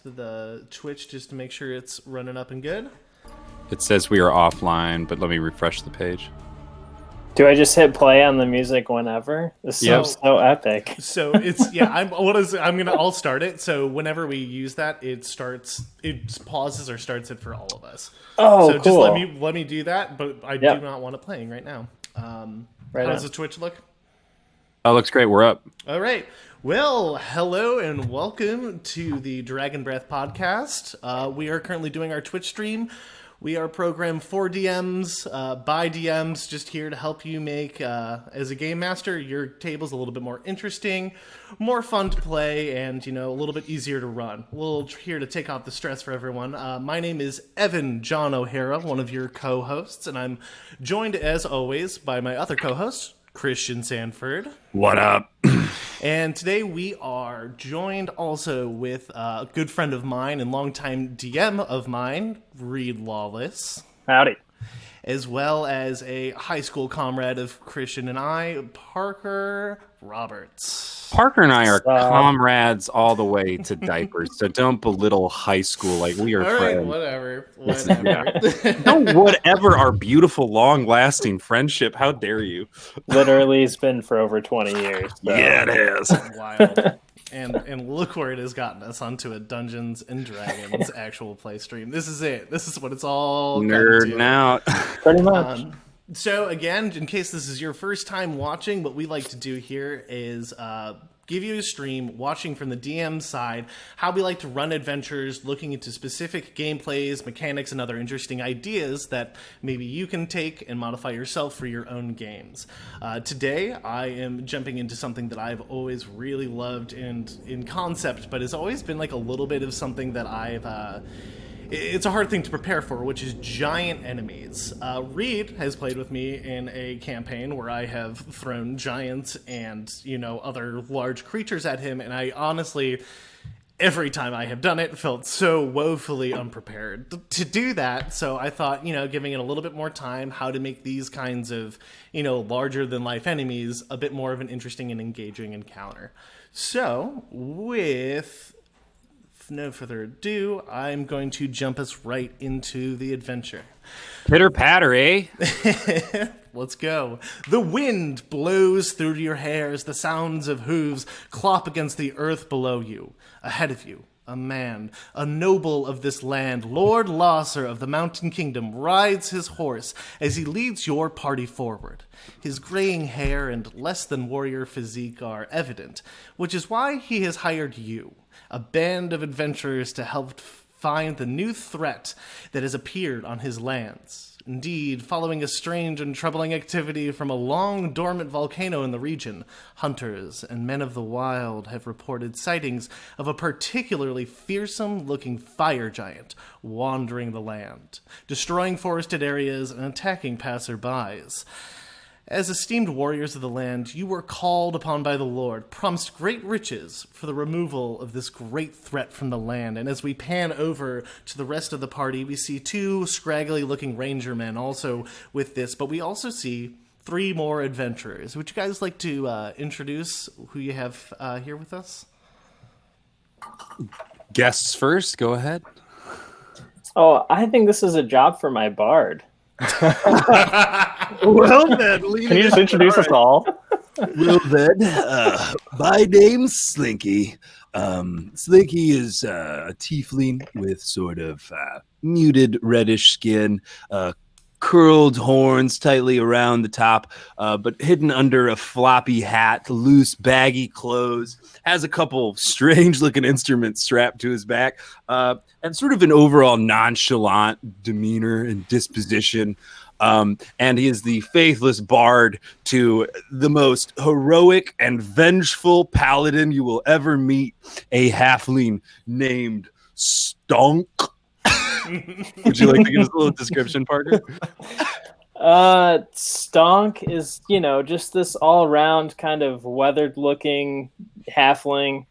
the Twitch just to make sure it's running up and good. It says we are offline, but let me refresh the page. Do I just hit play on the music whenever? This is so epic. So it's I'll start it. So whenever we use that, it pauses or starts it for all of us. Oh, so cool. just let me do that, but I do not want it playing right now. How does the Twitch look? Oh, looks great. We're up. All right. Well, hello and welcome to the Dragon Breath podcast. We are currently doing our Twitch stream. We are programmed for DMs, by DMs, just here to help you make, as a game master, your table's a little bit more interesting, more fun to play, and, a little bit easier to run. We're here to take off the stress for everyone. My name is Evan John O'Hara, one of your co-hosts, and I'm joined, as always, by my other co-host, Christian Sanford. What up? And today we are joined also with a good friend of mine and longtime DM of mine, Reed Lawless. Howdy. As well as a high school comrade of Christian and I, Parker Roberts. Parker and I are comrades all the way to diapers, so don't belittle high school like we are all friends. Right, whatever. No, whatever our beautiful, long-lasting friendship. How dare you? Literally, it's been for over 20 years. So. Yeah, it is. Wild. And look where it has gotten us onto a Dungeons and Dragons actual play stream. This is it. This is what it's all nerding out. Pretty much. So again, in case this is your first time watching, what we like to do here is give you a stream, watching from the DM side, how we like to run adventures, looking into specific gameplays, mechanics, and other interesting ideas that maybe you can take and modify yourself for your own games. Today, I am jumping into something that I've always really loved and in concept, but has always been like a little bit of something that it's a hard thing to prepare for, which is giant enemies. Reed has played with me in a campaign where I have thrown giants and, other large creatures at him, and I honestly, every time I have done it, felt so woefully unprepared to do that. So I thought, giving it a little bit more time, how to make these kinds of, larger-than-life enemies a bit more of an interesting and engaging encounter. So, with no further ado, I'm going to jump us right into the adventure. Pitter patter, eh? Let's go. The wind blows through your hair as the sounds of hooves clop against the earth below you. Ahead of you, a man, a noble of this land, Lord Lasser of the Mountain Kingdom, rides his horse as he leads your party forward. His graying hair and less than warrior physique are evident, which is why he has hired you, a band of adventurers, to help find the new threat that has appeared on his lands. Indeed, following a strange and troubling activity from a long dormant volcano in the region, hunters and men of the wild have reported sightings of a particularly fearsome-looking fire giant wandering the land, destroying forested areas and attacking passerbys. As esteemed warriors of the land, you were called upon by the Lord, promised great riches for the removal of this great threat from the land. And as we pan over to the rest of the party, we see two scraggly-looking ranger men also with this, but we also see three more adventurers. Would you guys like to introduce who you have here with us? Guests first. Go ahead. Oh, I think this is a job for my bard. Well then, can you just introduce us all? Well then, my name's Slinky. Slinky is a tiefling with sort of muted reddish skin, curled horns tightly around the top, but hidden under a floppy hat, loose, baggy clothes, has a couple strange-looking instruments strapped to his back, and sort of an overall nonchalant demeanor and disposition. And he is the faithless bard to the most heroic and vengeful paladin you will ever meet, a halfling named Stonk. Would you like to give us a little description, Parker? Stonk is, just this all-around kind of weathered-looking halfling.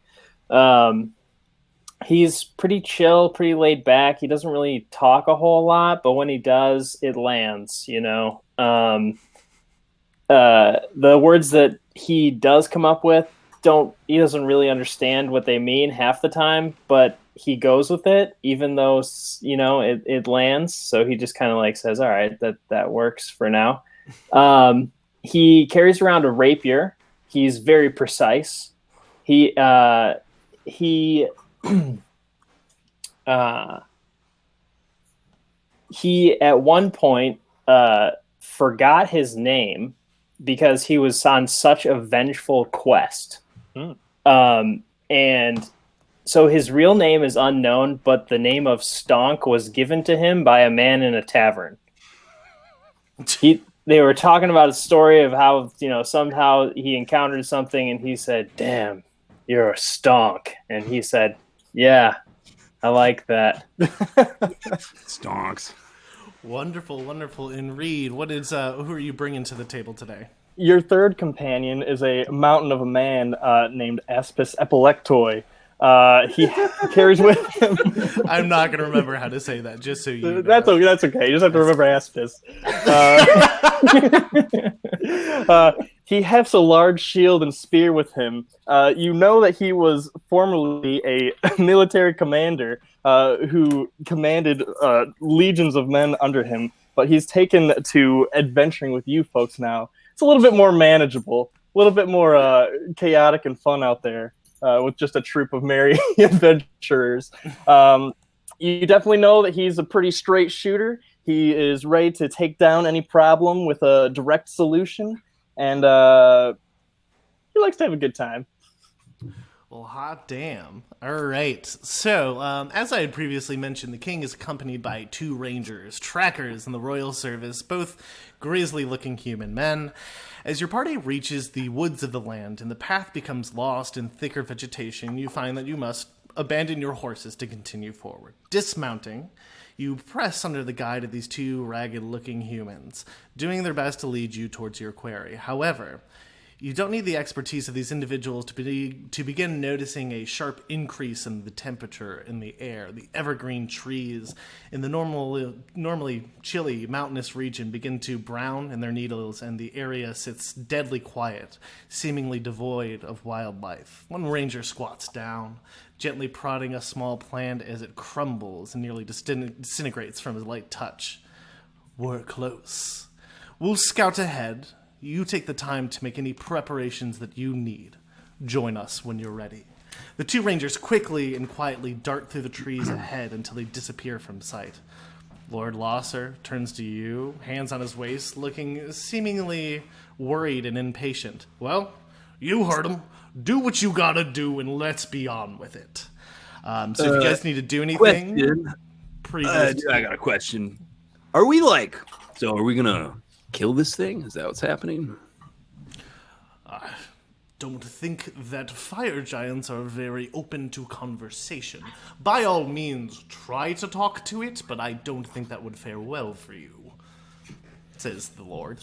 He's pretty chill, pretty laid back. He doesn't really talk a whole lot, but when he does, it lands, The words that he does come up with he doesn't really understand what they mean half the time, but he goes with it, even though, you know, it lands. So he just kind of like says, all right, that works for now. He carries around a rapier. He's very precise. He at one point forgot his name because he was on such a vengeful quest. And so his real name is unknown, but the name of Stonk was given to him by a man in a tavern. They were talking about a story of how, you know, somehow he encountered something and he said, "Damn, you're a stonk." And he said, "Yeah, I like that." Stonks. Wonderful, wonderful. And Reed, who are you bringing to the table today? Your third companion is a mountain of a man named Aspis Epilectoi. He carries with him. I'm not going to remember how to say that, just so you know. That's okay. You just have to remember Aspis. He hefts a large shield and spear with him. You know that he was formerly a military commander who commanded legions of men under him, but he's taken to adventuring with you folks now. It's a little bit more manageable, a little bit more chaotic and fun out there. With just a troop of merry adventurers. You definitely know that he's a pretty straight shooter. He is ready to take down any problem with a direct solution, and he likes to have a good time. Well, hot damn. All right. So, as I had previously mentioned, the king is accompanied by 2 rangers, trackers in the royal service, both grisly-looking human men. As your party reaches the woods of the land and the path becomes lost in thicker vegetation, you find that you must abandon your horses to continue forward. Dismounting, you press under the guide of these 2 ragged-looking humans, doing their best to lead you towards your quarry. However, you don't need the expertise of these individuals to begin noticing a sharp increase in the temperature in the air. The evergreen trees in the normally chilly mountainous region begin to brown in their needles, and the area sits deadly quiet, seemingly devoid of wildlife. One ranger squats down, gently prodding a small plant as it crumbles and nearly disintegrates from his light touch. We're close. We'll scout ahead. You take the time to make any preparations that you need. Join us when you're ready. The 2 rangers quickly and quietly dart through the trees ahead until they disappear from sight. Lord Losser turns to you, hands on his waist, looking seemingly worried and impatient. Well, you heard him. Do what you gotta do and let's be on with it. So if you guys need to do anything... I got a question. Are we gonna kill this thing? Is that what's happening? I don't think that fire giants are very open to conversation. By all means, try to talk to it, but I don't think that would fare well for you, says the Lord.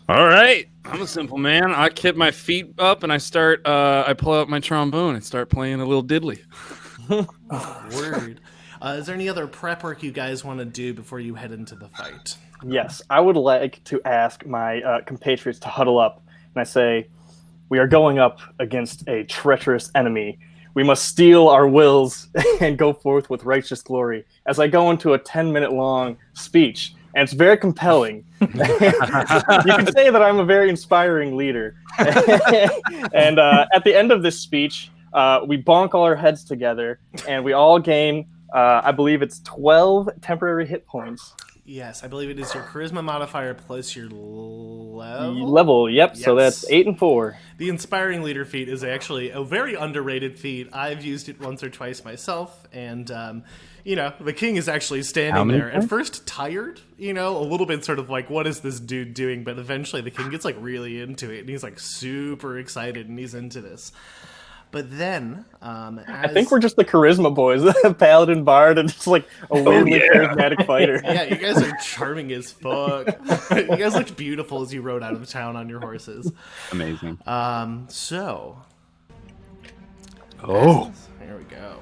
All right. I'm a simple man. I kick my feet up and I pull out my trombone and start playing a little diddly. Word. Is there any other prep work you guys want to do before you head into the fight? Yes, I would like to ask my compatriots to huddle up, and I say, we are going up against a treacherous enemy. We must steel our wills and go forth with righteous glory. As I go into a 10-minute long speech, and it's very compelling. You can say that I'm a very inspiring leader. And at the end of this speech, we bonk all our heads together, and we all gain, I believe it's 12 temporary hit points. Yes, I believe it is your charisma modifier plus your level. Level, yep. Yes. So that's 8 and 4. The Inspiring Leader feat is actually a very underrated feat. I've used it once or twice myself, and the king is actually standing there at first tired, a little bit sort of like, what is this dude doing? But eventually the king gets like really into it, and he's like super excited, and he's into this. But then, I think we're just the charisma boys, paladin, bard, and just like a weirdly charismatic fighter. Yeah, you guys are charming as fuck. You guys looked beautiful as you rode out of town on your horses. Amazing. Here we go.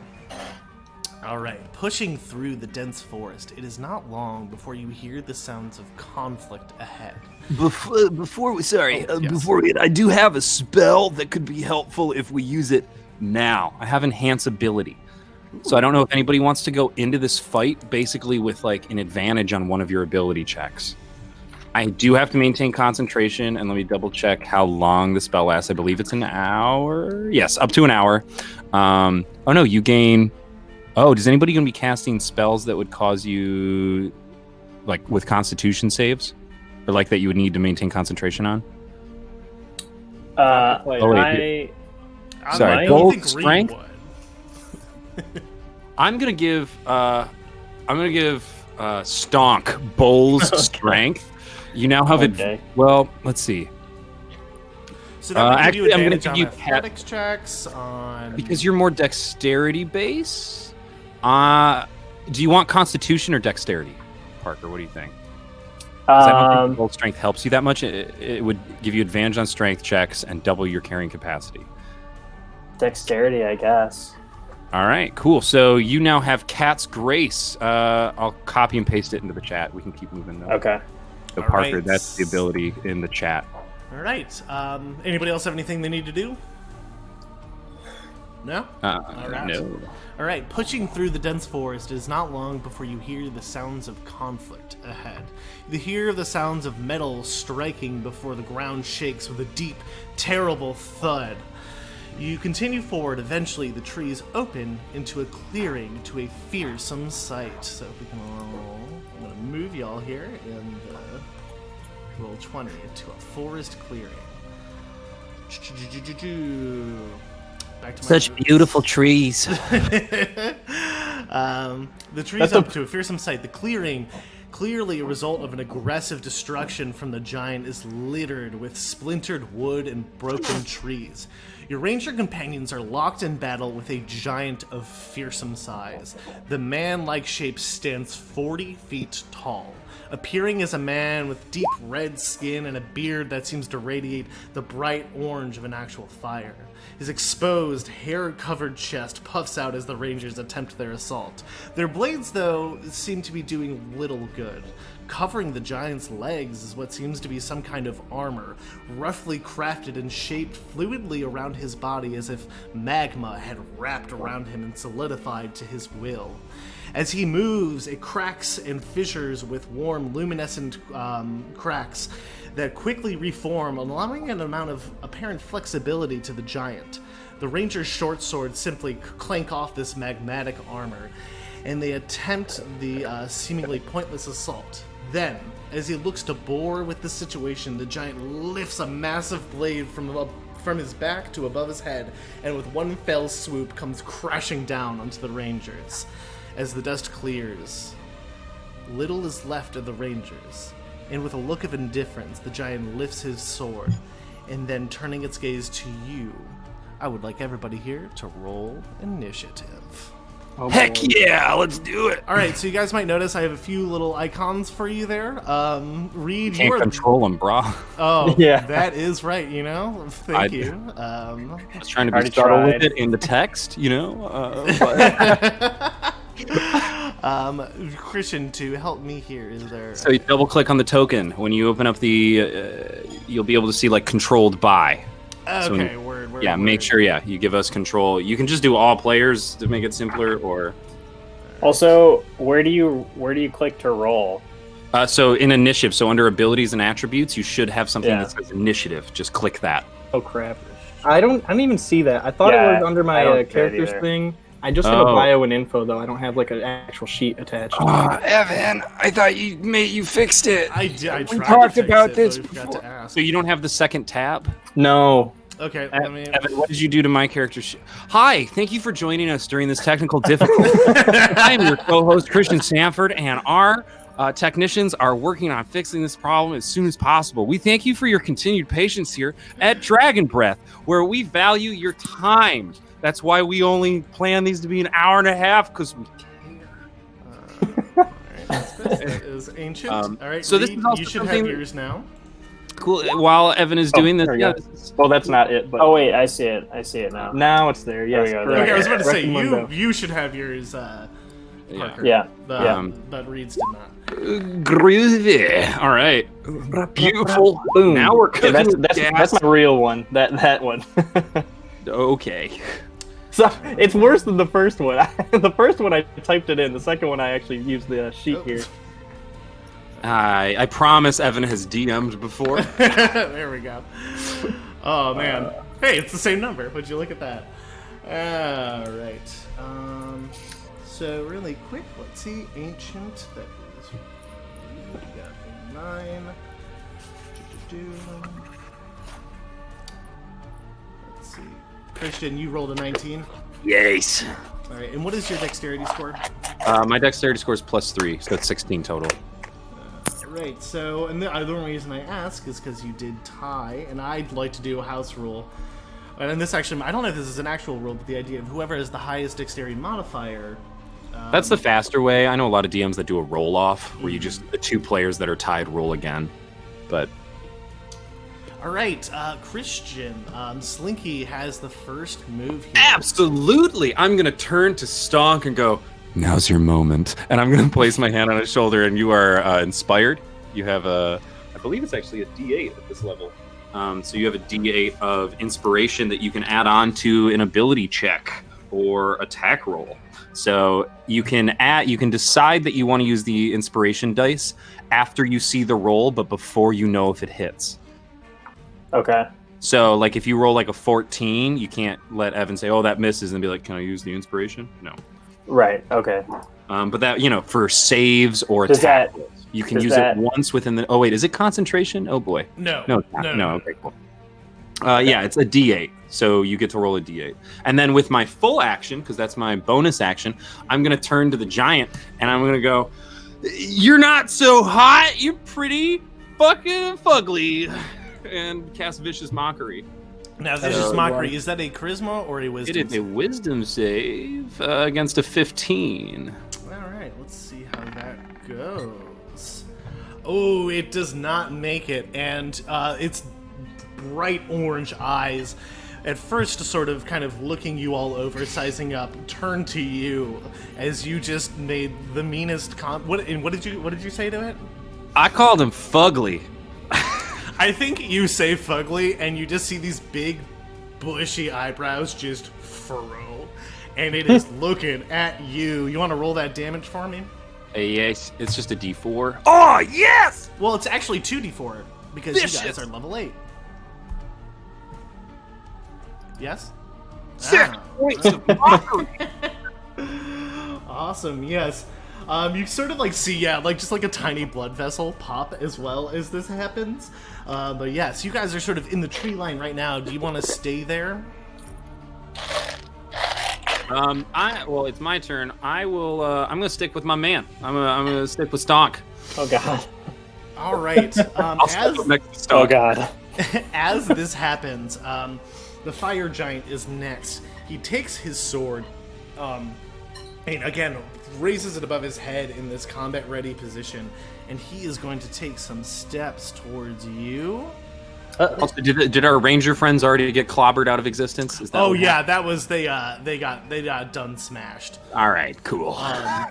All right, pushing through the dense forest, it is not long before you hear the sounds of conflict ahead. Before we, Yes. I do have a spell that could be helpful if we use it now. I have enhance ability. So I don't know if anybody wants to go into this fight basically with like an advantage on one of your ability checks. I do have to maintain concentration, and let me double check how long the spell lasts. I believe it's an hour. Yes, up to an hour. Oh no, you gain. Oh, does anybody gonna be casting spells that would cause you, like with Constitution saves, or like that you would need to maintain concentration on? Uh, Oh, wait. I Sorry, might. gold think Reed strength? would. I'm gonna give Stonk Bowl's strength. You now have Okay. Well, let's see. So that would give actually, you I'm gonna advantage give on you athletics checks, on... Because you're more dexterity base. Do you want Constitution or Dexterity, Parker? What do you think? 'Cause I don't think Bold Strength helps you that much. It would give you advantage on strength checks and double your carrying capacity. Dexterity, I guess. All right, cool. So you now have Cat's Grace. I'll copy and paste it into the chat. We can keep moving though. Okay. So All Parker, right. that's the ability in the chat. All right. Anybody else have anything they need to do? No? right. No. All right, pushing through the dense forest, it is not long before you hear the sounds of conflict ahead. You hear the sounds of metal striking before the ground shakes with a deep, terrible thud. You continue forward. Eventually, the trees open into a clearing to a fearsome sight. So if we can roll, I'm going to move y'all here and roll 20 into a forest clearing. Back to my Such notes. beautiful trees. The trees up to a fearsome sight. The clearing, clearly a result of an aggressive destruction from the giant, is littered with splintered wood and broken trees. Your ranger companions are locked in battle with a giant of fearsome size. The man-like shape stands 40 feet tall, appearing as a man with deep red skin and a beard that seems to radiate the bright orange of an actual fire. His exposed, hair-covered chest puffs out as the Rangers attempt their assault. Their blades, though, seem to be doing little good. Covering the giant's legs is what seems to be some kind of armor, roughly crafted and shaped fluidly around his body as if magma had wrapped around him and solidified to his will. As he moves, it cracks and fissures with warm, luminescent cracks that quickly reform, allowing an amount of apparent flexibility to the giant. The Ranger's short swords simply clank off this magmatic armor, and they attempt the seemingly pointless assault. Then, as he looks to bore with the situation, the giant lifts a massive blade from his back to above his head, and with one fell swoop comes crashing down onto the Rangers. As the dust clears, little is left of the Rangers, and with a look of indifference, the giant lifts his sword, and then turning its gaze to you, I would like everybody here to roll initiative. Heck yeah, let's do it. All right, so you guys might notice I have a few little icons for you there. Reed, you Can't are... control them, brah. Oh, Yeah. that is right, you know? Thank you. I was trying to be Already subtle tried. with it in the text, you know. Christian, to help me here, is there... So you double click on the token. When you open up the, you'll be able to see like controlled by. So when Okay, you- word. Yeah, make sure. Yeah, you give us control. You can just do all players to make it simpler, or Also, where do you click to roll? so in initiative. So under abilities and attributes, you should have something Yeah. that says initiative. Just click that. Oh crap! I don't even see that. I thought Yeah, it was under I my don't see it characters either. thing. I just have a Oh. bio and info though. I don't have like an actual sheet attached. Evan, I thought you fixed it. I tried talked to fix about it, this but we forgot before. to ask. So you don't have the second tab. No. Okay, let me... Evan, what did you do to my character? Hi, thank you for joining us during this technical difficulty. I am your co-host Christian Sanford, and our technicians are working on fixing this problem as soon as possible. We thank you for your continued patience here at Dragon Breath, where we value your time. That's why we only plan these to be an hour and a half, because we All right, that is ancient. All right, so this Reed, is also you should have something- yours now. Cool. While Evan is doing this, there we yeah, go. Well, that's not it, but Oh wait, I see it. I see it now. now it's there. Yes, There we go, correct. Okay, I was about to say Rectamundo. you should have yours, Parker. Yeah. But Reed's did not. groovy. All right, beautiful. Boom. Now we're Yeah, cooking. with that's gas. my real one. That one. Okay. So it's worse than the first one. The first one I typed it in. The second one I actually used the sheet here. I promise Evan has DM'd before. There we go. Oh man. Hey, it's the same number. Would you look at that? All right. So really quick, let's see. Ancient. That is. We got 9. Let's see. Christian, you rolled a 19. Yes. All right. And what is your dexterity score? My dexterity score is +3, so it's 16 total. Right, so, and the other reason I ask is because you did tie, and I'd like to do a house rule. And this actually, I don't know if this is an actual rule, but the idea of whoever has the highest dexterity modifier. That's the faster way. I know a lot of DMs that do a roll off, where you just, the 2 players that are tied roll again. But All right, Christian, Slinky has the first move here. absolutely, I'm gonna turn to Stonk and go, "Now's your moment," and I'm gonna place my hand on his shoulder. And you are inspired. You have I believe it's actually a D8 at this level. So you have a D8 of inspiration that you can add on to an ability check or attack roll. So you can decide that you want to use the inspiration dice after you see the roll, but before you know if it hits. Okay. So like if you roll like a 14, you can't let Evan say, "Oh, that misses," and be like, "Can I use the inspiration?" No. Right. Okay. But that, for saves or Does attack that- rolls, you can does use that- it once within the. Oh wait, is it concentration? Oh boy. No. No, it's not. No. Okay, cool. Yeah, it's a D8, so you get to roll a D8, and then with my full action, because that's my bonus action, I'm gonna turn to the giant and I'm gonna go, "You're not so hot. You're pretty fucking fugly," and cast vicious mockery. Now, Vicious Mockery, is that a charisma or a wisdom? It is a wisdom save against a 15. All right, let's see how that goes. Oh, it does not make it, and its bright orange eyes, at first sort of kind of looking you all over, sizing up, turn to you as you just made the meanest what did you say to it? I called him fugly. I think you say fugly, and you just see these big, bushy eyebrows just furrow, and it is looking at you. You want to roll that damage for me? Yes, it's just a D4. Oh, yes! Well, it's actually 2d4 because you guys Vicious. are level 8. Yes? Six Ah. points of mockery. Awesome, yes. You sort of see, just like a tiny blood vessel pop as well as this happens. But yes, you guys are sort of in the tree line right now. Do you want to stay there? Well, it's my turn. I'm gonna stick with my man. I'm gonna stick with Stonk. Oh god. All right. I'll stick As, next to Stonk. Oh god. as this happens, the fire giant is next. He takes his sword, and again raises it above his head in this combat-ready position, and he is going to take some steps towards you. Also, did our ranger friends already get clobbered out of existence? Is that Oh what yeah, that was they got done smashed. happened? All right, cool. I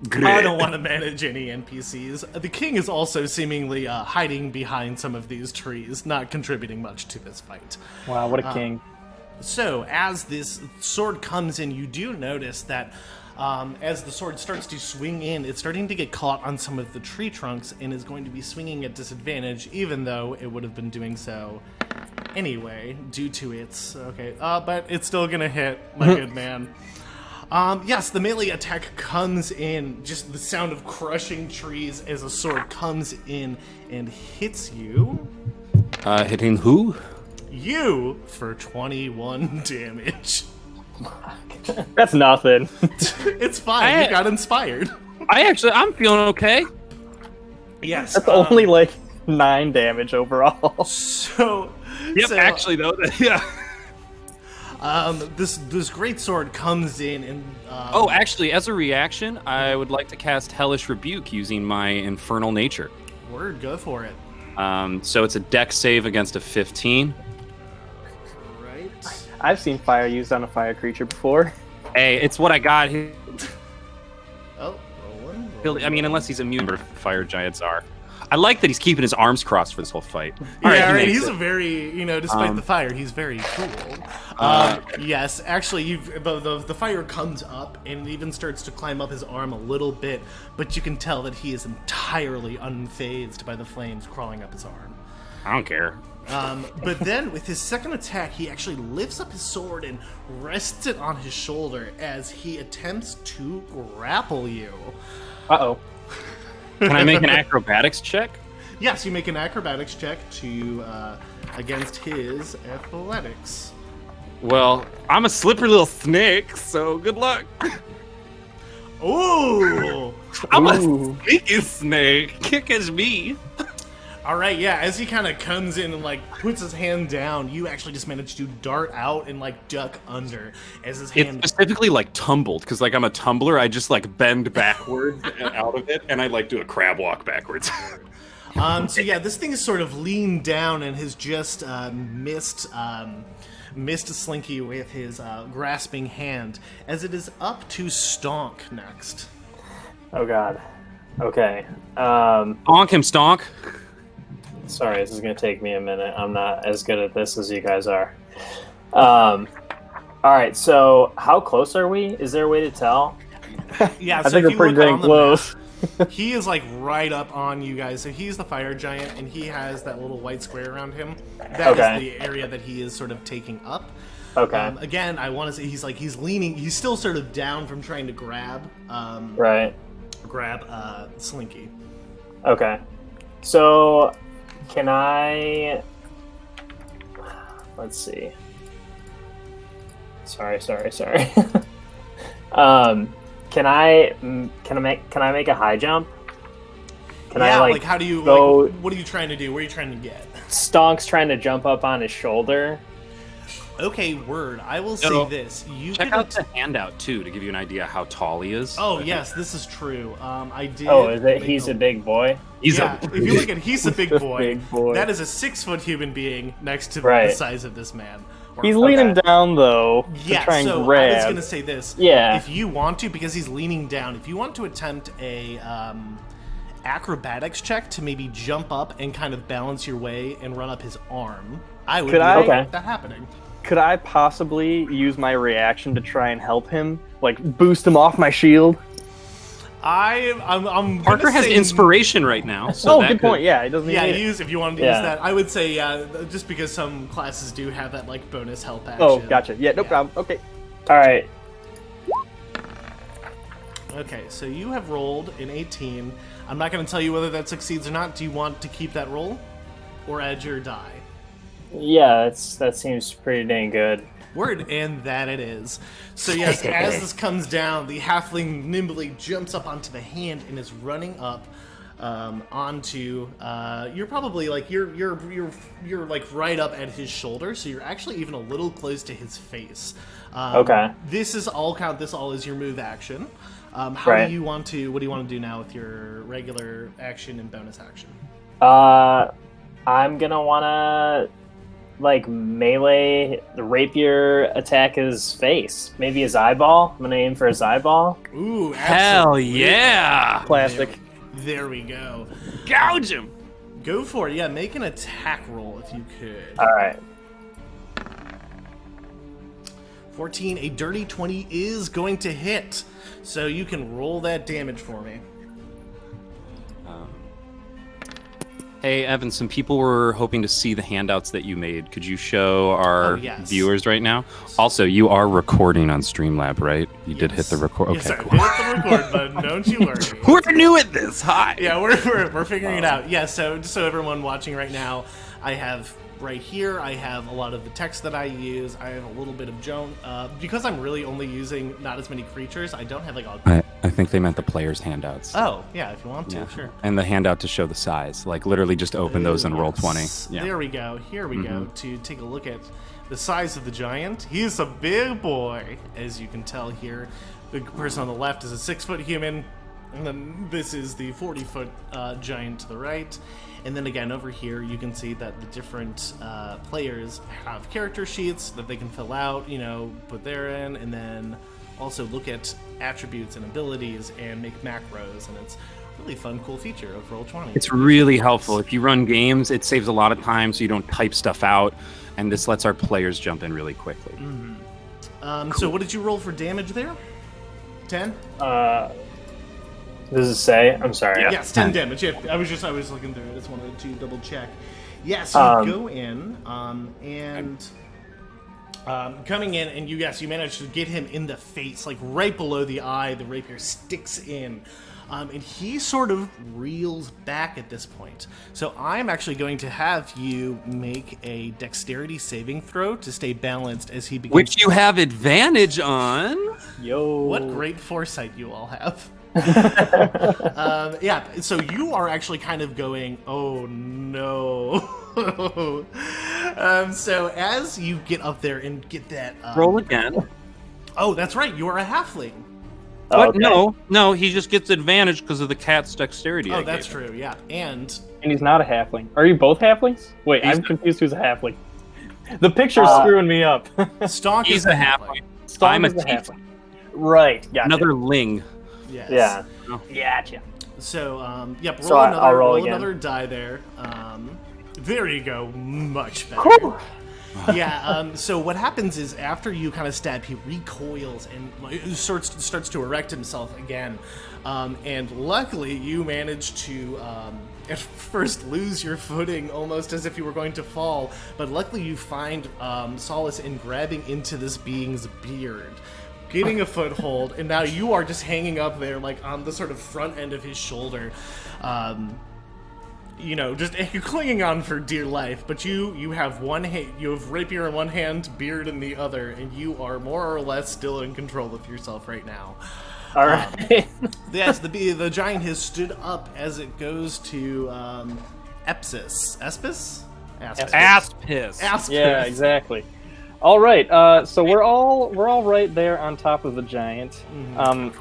Great. don't want to manage any NPCs. The king is also seemingly hiding behind some of these trees, not contributing much to this fight. Wow, what a king. So, as this sword comes in, you do notice that as the sword starts to swing in, it's starting to get caught on some of the tree trunks and is going to be swinging at disadvantage, even though it would have been doing so anyway, due to its... Okay, but it's still gonna hit, my good man. Yes, the melee attack comes in, just the sound of crushing trees as a sword comes in and hits you. Hitting who? You for 21 damage. That's nothing. It's fine. You got inspired. I'm feeling okay. Yes. That's only like 9 damage overall. So. Yep, so, actually though, yeah. This great sword comes in and. Oh, actually, as a reaction, I would like to cast Hellish Rebuke using my Infernal Nature. Word, go for it. So it's a dex save against a 15. Right. I've seen fire used on a fire creature before. Hey, it's what I got. Oh, rolling. I mean, unless he's immune, but fire giants are. I like that he's keeping his arms crossed for this whole fight. All Yeah, he right. makes He's it. a very, despite the fire, he's very cool. Yes, actually, the fire comes up and even starts to climb up his arm a little bit, but you can tell that he is entirely unfazed by the flames crawling up his arm. I don't care. But then, with his second attack, he actually lifts up his sword and rests it on his shoulder as he attempts to grapple you. Uh-oh. Can I make an acrobatics check? Yes, you make an acrobatics check to against his athletics. Well, I'm a slippery little snake, so good luck. Ooh! I'm a sneaky snake. Kick as me. All right, yeah. As he kind of comes in and puts his hand down, you actually just manage to dart out and duck under as his It's hand. specifically tumbled because I'm a tumbler. I just bend backwards out of it, and I do a crab walk backwards. So yeah, this thing is sort of leaned down and has just missed Slinky with his grasping hand as it is up to Stonk next. Oh God. Okay. Honk him, stonk. Sorry, this is gonna take me a minute. I'm not as good at this as you guys are. All right. So, how close are we? Is there a way to tell? Yeah, I so think if we're you pretty look dang on the close. map, he is right up on you guys. So he's the fire giant, and he has that little white square around him. That is Okay. the area that he is sort of taking up. Okay. Again, I want to say he's leaning. He's still sort of down from trying to grab Right. Slinky. Okay. So, can I? Let's see. Sorry. Can I make a high jump? Can Yeah, I how do you go? what are you trying to do? Where are you trying to get? Stonk's trying to jump up on his shoulder. Okay, word. I will say So, this. You Check could out the handout too to give you an idea how tall he is. Oh yes, this is true. I did. Oh, is it? make He's a big boy. He's yeah, if you look at he's a big boy. Big boy. That is a 6-foot human being next to the Right. size of this man. Or- He's leaning Okay. down though Yeah, to try and so I grab. was gonna say this. Yeah. If you want to, because he's leaning down, if you want to attempt a acrobatics check to maybe jump up and kind of balance your way and run up his arm, I would Could be I- okay Okay. with that happening. Could I possibly use my reaction to try and help him? Boost him off my shield? I'm Parker gonna has say- inspiration right now. So Oh, that good could- point. Yeah, he doesn't Yeah, need it. use if you wanted to Yeah. use that. I would say just because some classes do have that bonus help action. Oh, gotcha. Yeah, no problem. Okay. All right. Okay, so you have rolled an 18. I'm not going to tell you whether that succeeds or not. Do you want to keep that roll, or add your die? Yeah, that seems pretty dang good. Word, and that it is. So yes, as this comes down, the halfling nimbly jumps up onto the hand and is running up onto. You're probably you're right up at his shoulder, so you're actually even a little close to his face. Okay. This is all count. This all is your move action. How Right. do you want to? What do you want to do now with your regular action and bonus action? I'm gonna wanna melee the rapier attack his face, maybe his eyeball. I'm gonna aim for his eyeball. Ooh, Hell absolutely. yeah! Plastic. There we go. Gouge him! Go for it. Yeah, make an attack roll if you could. All right. 14, a dirty 20 is going to hit. So you can roll that damage for me. Hey, Evan, some people were hoping to see the handouts that you made. Could you show our Oh, yes. viewers right now? Also, you are recording on Streamlab, right? You did hit Yes. the record. Okay, Yes, I cool. hit the record button. Don't you worry. We're new at this. Hi. Yeah, we're figuring it out. Yeah, so just so everyone watching right now, I have right here, I have a lot of the text that I use. I have a little bit of Joan. Because I'm really only using not as many creatures, I don't have I think they meant the players' handouts. Oh, yeah, if you want to, Yeah. sure. And the handout to show the size. Literally just open those and roll 20. Yes. Yeah. There we go. Here we go to take a look at the size of the giant. He's a big boy, as you can tell here. The person on the left is a 6-foot human. And then this is the 40-foot giant to the right. And then again, over here, you can see that the different players have character sheets that they can fill out, put their in, and then also look at attributes and abilities and make macros. And it's a really fun, cool feature of Roll20. It's really helpful. If you run games, it saves a lot of time so you don't type stuff out, and this lets our players jump in really quickly. Mm-hmm. So what did you roll for damage there? 10? Does it say? I'm sorry. Yes, 10 damage. Yeah, I was looking through it. I just wanted to double check. Yeah, so you go in, and coming in, and you managed to get him in the face, like right below the eye. The rapier sticks in, and he sort of reels back at this point. So I'm actually going to have you make a dexterity saving throw to stay balanced as he begins. Which you have advantage on. Yo. What great foresight you all have. So you are actually kind of going, oh no. So as you get up there and get that... Roll again. Oh, that's right, you are a halfling. What? Okay. No, he just gets advantage because of the cat's dexterity. Oh, that's true, yeah. And he's not a halfling. Are you both halflings? Wait, I'm confused who's a halfling. The picture's screwing me up. Stonk He's is a the halfling. Stonk I'm a is the tiefling. Right, gotcha. Another ling. Yes. Yeah. Gotcha. So, roll So I'll roll again. another die there. There you go, much better. Yeah, so what happens is after you kind of stab, he recoils and starts to erect himself again. And luckily, you manage to at first lose your footing almost as if you were going to fall. But luckily, you find solace in grabbing into this being's beard, getting a foothold, and now you are just hanging up there, like on the sort of front end of his shoulder. Just clinging on for dear life, but you have you have rapier in one hand, beard in the other, and you are more or less still in control of yourself right now. All right. Yes, the giant has stood up as it goes to Epsis. Espis? Aspis. Aspis. Yeah, exactly. All right. So we're all right there on top of the giant. Mm-hmm.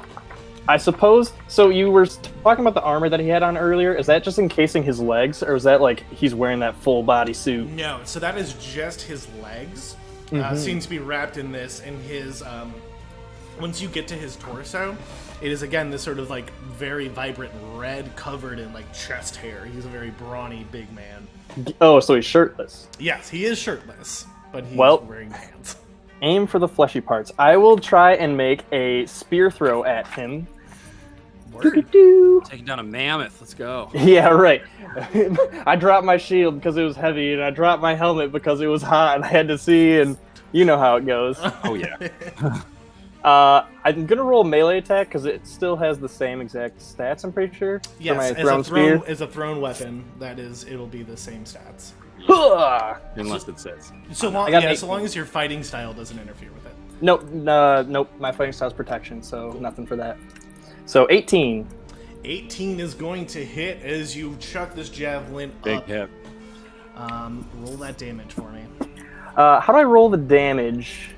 I suppose. So you were talking about the armor that he had on earlier. Is that just encasing his legs, or is that like he's wearing that full body suit? No, so that is just his legs. Seem to be wrapped in this, and his once you get to his torso, it is again this sort of like very vibrant red covered in like chest hair. He's a very brawny big man. Oh, so he's shirtless. Yes, he is shirtless, but he's Well- wearing pants. Aim for the fleshy parts. I will try and make a spear throw at him. Taking down a mammoth. Let's go. Yeah, right. I dropped my shield because it was heavy, and I dropped my helmet because it was hot, and I had to see, and you know how it goes. Oh yeah. I'm gonna roll melee attack because it still has the same exact stats. I'm pretty sure. for Yes, my thrown spear. as a thrown weapon, it'll be the same stats. Unless it says. So long as your fighting style doesn't interfere with it. Nope. My fighting style's protection, so nothing for that. So 18. 18 is going to hit as you chuck this javelin Big up. hit. Roll that damage for me. How do I roll the damage?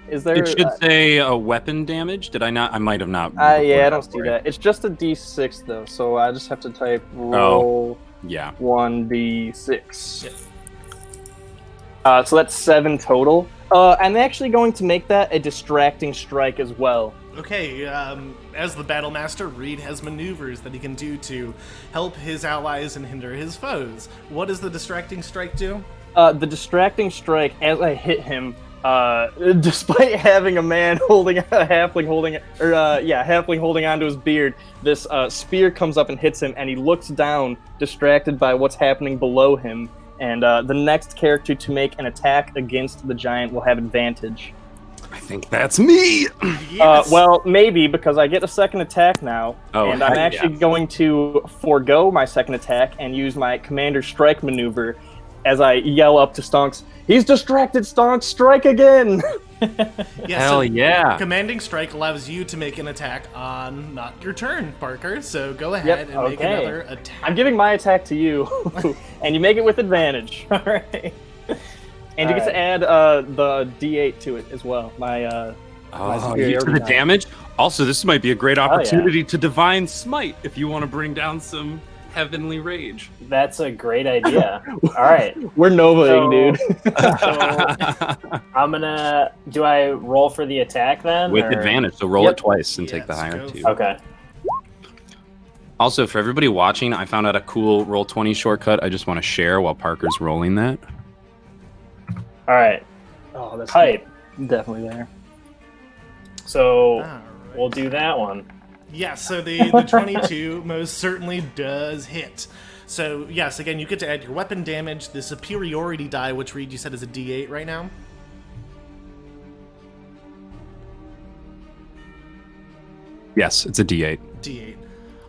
Is there? It should say a weapon damage. Did I not? I might have not. Yeah, I don't see that. It's just a D6 though, so I just have to type roll Yeah. 1d6. So that's 7 total. I'm actually going to make that a distracting strike as well. Okay, as the battle master, Reed has maneuvers that he can do to help his allies and hinder his foes. What does the distracting strike do? The distracting strike, as I hit him, despite having a man holding a halfling holding onto his beard, this spear comes up and hits him, and he looks down, distracted by what's happening below him. And the next character to make an attack against the giant will have advantage. I think that's me. Yes. Well, maybe, because I get a second attack now, Oh, and I'm heck actually yeah. going to forego my second attack and use my commander strike maneuver as I yell up to Stonks, "He's distracted, Stonks, strike again!" Yeah, Hell yeah. Commanding strike allows you to make an attack on not your turn, Parker. So go ahead and make okay. another attack. I'm giving my attack to you, and you make it with advantage. All right. And you get to add the D8 to it as well. My Oh, you superiority to the die. damage? Also, this might be a great opportunity to divine smite if you want to bring down some heavenly rage. That's a great idea. All right. We're Novaing, dude. So I'm gonna. Do I roll for the attack then? With or- advantage, so roll Yep. it twice and take the Yes, higher go two. for it. Okay. Also, for everybody watching, I found out a cool Roll20 shortcut. I just want to share while Parker's rolling that. All right. Oh, that's Pipe. definitely there. So All right. we'll do that one. Yeah, so the 22 most certainly does hit. So, yes, again, you get to add your weapon damage, the superiority die, which Reed, you said is a D8 right now. Yes, it's a D8. D8.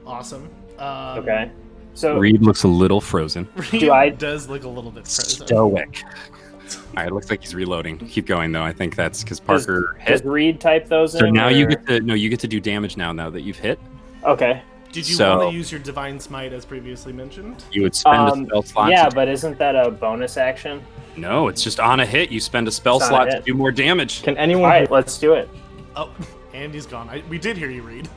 Awesome. Okay. So Reed looks a little frozen. Reed Do I- does look a little bit frozen. Stoic. All right, it looks like he's reloading. Keep going though. I think that's because Parker does hit. Reed type those So in? now you or- get to you get to do damage now that you've hit. Okay. Did you So- want to use your Divine Smite as previously mentioned? You would spend a spell slot. Yeah, to but isn't that a bonus action? no, it's just on a hit. You spend a spell It's on a slot to hit. do more damage. Can All anyone? right, let's do it. Oh, Andy's gone. We did hear you, Reed.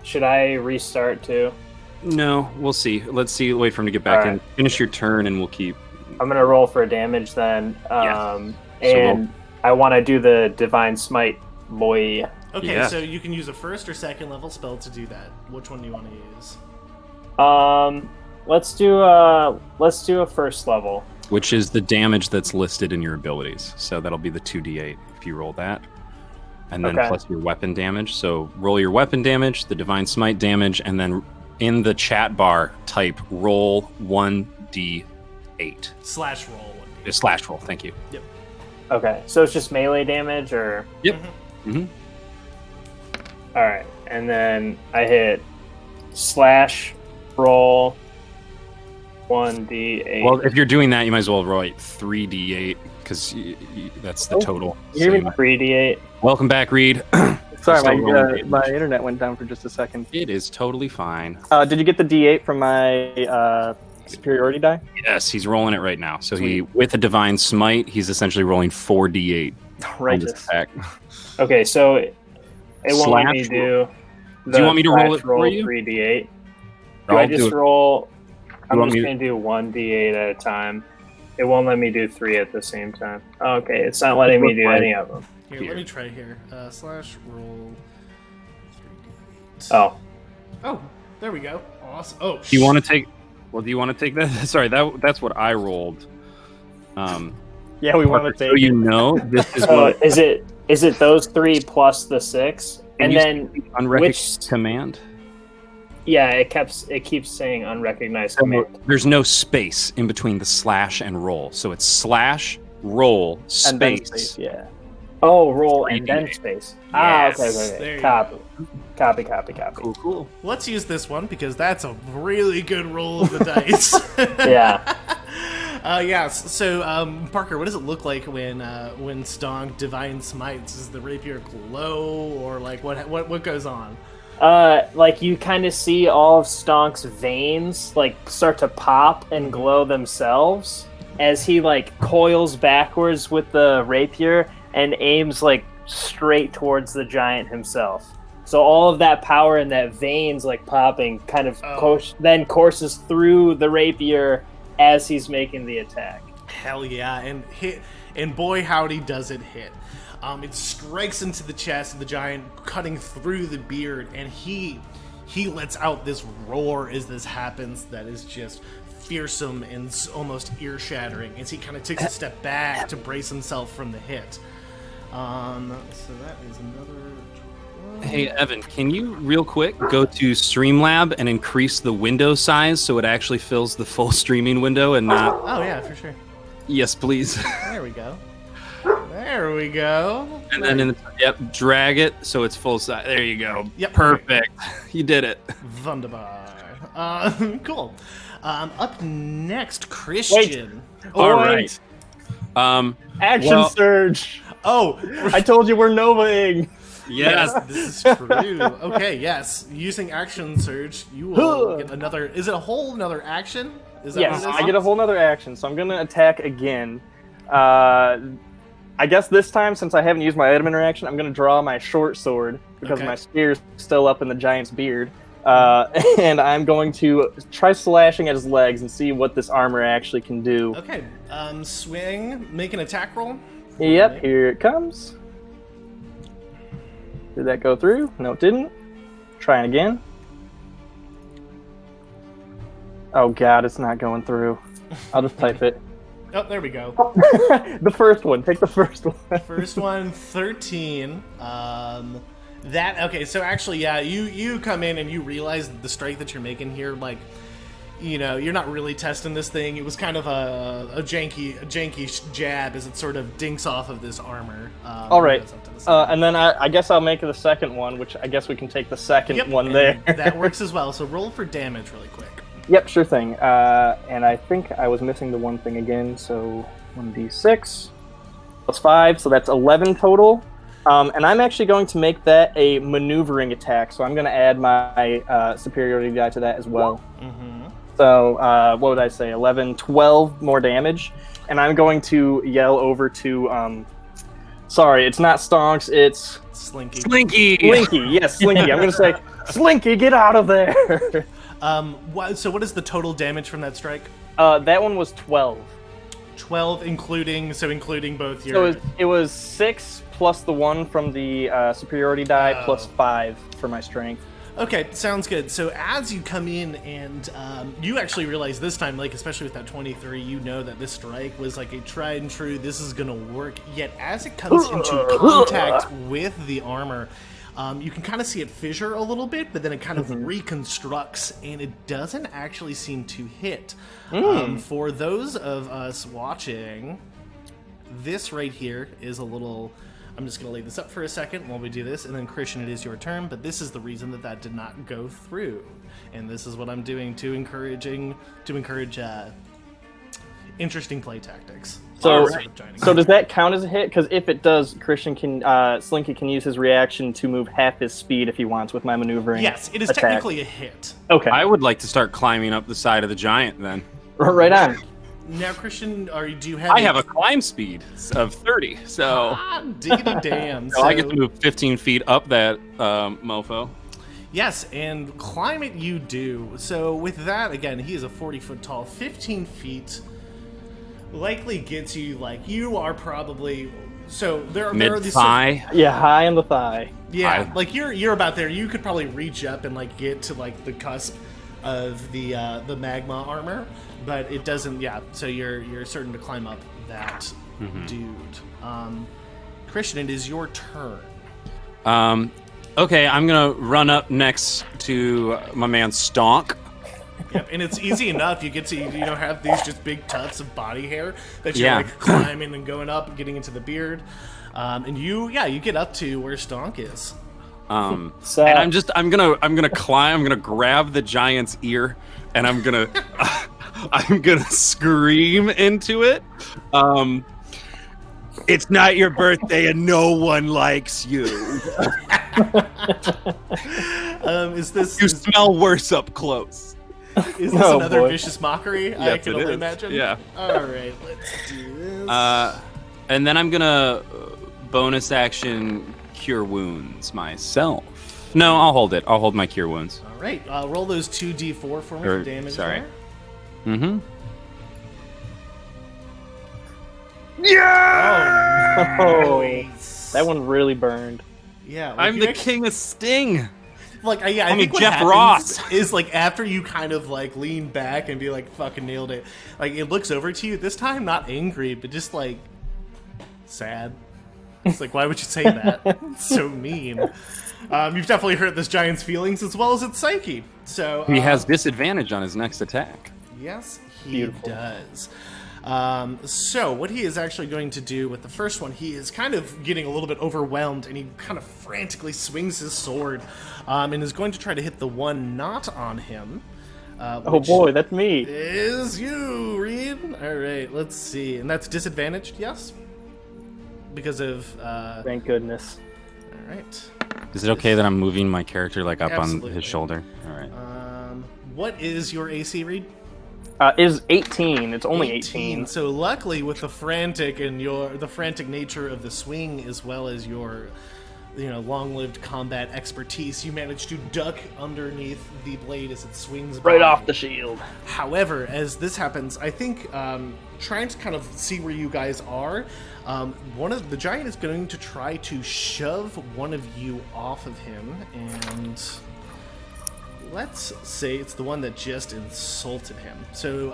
Should I restart too? No, we'll see. Let's see. Wait for him to get back All in. right. Finish your turn, and we'll keep. I'm gonna roll for damage then. Yeah. And I want to do the Divine Smite, boy. Okay, Yeah. so you can use a first or second level spell to do that. Which one do you want to use? Let's do a first level. Which is the damage that's listed in your abilities. So that'll be the 2d8 if you roll that. And then Okay. plus your weapon damage. So roll your weapon damage, the divine smite damage, and then in the chat bar type roll 1d8. Slash roll one. Slash roll, thank you. Okay, so it's just melee damage, or Yep. Mm-hmm. all right, and then I hit slash roll 1d8. Well, if you're doing that, you might as well roll 3d8 because that's the total. You hear me? So you- 3d8. Welcome back, Reed. Sorry, Still rolling my damage. internet went down for just a second. It is totally fine. Did you get the D8 from my superiority die? Yes, he's rolling it right now. So he, with a divine smite, he's essentially rolling 4d8 on this Righteous. attack. Okay, so it won't let me Slash do. Do you want me to roll slash it for you? 3d8. Do I'll I do just it. roll? I'm want just me to- gonna do 1d8 at a time. It won't let me do 3 at the same time. Okay, it's not letting me do any of them. Here, Here. let me try here. Slash roll 3d8. Oh, Oh, there we go. Awesome. Oh, Do you want to take? Well, do you want to take that? Sorry, that's what I rolled. Yeah, we want to So take. you know, this is so what is it those 3 plus the 6? And you then unrecognized which- command. yeah, it keeps saying unrecognized command. There's no space in between the slash and roll, so it's slash roll And then space. space, yeah. Oh, roll and 3d8. then space. Yes, Okay. there you Copy. Cool. Let's use this one because that's a really good roll of the dice. Yeah. Yes. So, Parker, what does it look like when Stonk divine smites? Does the rapier glow, or like what goes on? Like you kind of see all of Stonk's veins like start to pop and glow themselves as he like coils backwards with the rapier and aims like straight towards the giant himself. So all of that power and that veins like popping kind of then courses through the rapier as he's making the attack. Hell yeah, and boy howdy does it hit. It strikes into the chest of the giant, cutting through the beard, and he lets out this roar as this happens that is just fearsome and almost ear-shattering as he kind of takes a step back to brace himself from the hit. So that is another 12. Hey Evan, can you real quick go to Streamlab and increase the window size so it actually fills the full streaming window and not? Oh yeah, for sure. Yes, please. There we go. There we go. And then drag it so it's full size. There you go. Yep. Perfect. You did it. Wunderbar. Cool. Up next, Christian. All right. Action well- surge. Oh, I told you we're Novaing. Yes. this is true. Okay, yes. Using action surge, you will get another. Is it a whole another action? Is that Yes, what it is? I get a whole nother action, so I'm gonna attack again. I guess this time, since I haven't used my item interaction, I'm going to draw my short sword because Okay. my spear's still up in the giant's beard. And I'm going to try slashing at his legs and see what this armor actually can do. Okay. Swing. Make an attack roll. Yep, here it comes. Did that go through? No, it didn't. Trying again. Oh god, it's not going through. I'll just type it. Oh, there we go. The first one. Take the first one. First one, 13. Okay, so actually, yeah, you come in and you realize that the strike that you're making here, like, you know, you're not really testing this thing. It was kind of a janky jab as it sort of dinks off of this armor. All right. goes up to the side. And then I guess I'll make the second one, which I guess we can take the second Yep, one and there. that works as well. So roll for damage really quick. Yep, sure thing. And I think I was missing the one thing again, so 1d6 plus 5, so that's 11 total. And I'm actually going to make that a maneuvering attack, so I'm going to add my superiority die to that as well. Mm-hmm. So what would I say? 11, 12 more damage. And I'm going to yell over to... sorry, it's not Stonks, it's Slinky. Slinky. Slinky. Yes, Slinky. I'm going to say, Slinky, get out of there! So what is the total damage from that strike? That one was 12. 12, including both your... So it was 6 plus the 1 from the superiority die plus 5 for my strength. Okay, sounds good. So as you come in and you actually realize this time, like especially with that 23, you know that this strike was like a tried and true, this is gonna work. Yet as it comes into contact with the armor, you can kind of see it fissure a little bit, but then it kind of reconstructs, and it doesn't actually seem to hit. For those of us watching, this right here is a little... I'm just going to lay this up for a second while we do this, and then Christian, it is your turn, but this is the reason that did not go through. And this is what I'm doing to encourage interesting play tactics. So, Sort of joining. so does that count as a hit? Because if it does, Christian can Slinky can use his reaction to move half his speed if he wants with my maneuvering. Yes, it is attack. technically a hit. Okay. I would like to start climbing up the side of the giant then. Right on. Now, Christian, do you have... I have a climb speed of 30, so diggity damn. I get to move 15 feet up that mofo. Yes, and climb it you do. So with that, again, he is a 40-foot tall, 15 feet. Likely gets you, like, you are probably... So there are these... Mid-thigh. Yeah, high on the thigh. Yeah, like you're about there. You could probably reach up and like get to like the cusp of the magma armor, but it doesn't. Yeah, so you're certain to climb up that dude. Christian, it is your turn. Okay, I'm gonna run up next to my man Stonk. Yep, and it's easy enough. You get to have these just big tufts of body hair that you're Yeah. like climbing and going up and getting into the beard. And you get up to where Stonk is. So, And I'm gonna climb. I'm gonna grab the giant's ear, and I'm gonna scream into it. It's not your birthday and no one likes you. Is this You smell worse up close. is this Oh, another boy. vicious mockery? I Yes, can it only is. imagine. Yeah. All right, let's do this. And then I'm gonna bonus action cure wounds myself. No, I'll hold it. I'll hold my cure wounds. All right, roll those 2d4 for me Or- for damage. sorry. there. Mm-hmm. Yeah! oh, Nice. that one really burned. Yeah, like I'm you the actually- king of Sting. Like, I mean, think what Jeff happens Ross. is like after you kind of like lean back and be like, "Fucking nailed it." Like it looks over to you this time, not angry, but just like sad. It's like, why would you say that? It's so mean. You've definitely hurt this giant's feelings as well as its psyche. So He has disadvantage on his next attack. yes, he Beautiful. does. So what he is actually going to do with the first one, he is kind of getting a little bit overwhelmed, and he kind of frantically swings his sword, and is going to try to hit the one not on him. Oh which boy, that's me. is you, Reed. All right, let's see, and that's disadvantaged, yes, because of. Thank goodness. All right. Is it okay that I'm moving my character like up on Absolutely. his shoulder? All right. What is your AC, Reed? Is 18. It's only 18. So luckily, with the frantic nature of the swing, as well as your, long-lived combat expertise, you manage to duck underneath the blade as it swings Right by. off the shield. However, as this happens, I think trying to kind of see where you guys are, one of the giant is going to try to shove one of you off of him, and let's say it's the one that just insulted him. So,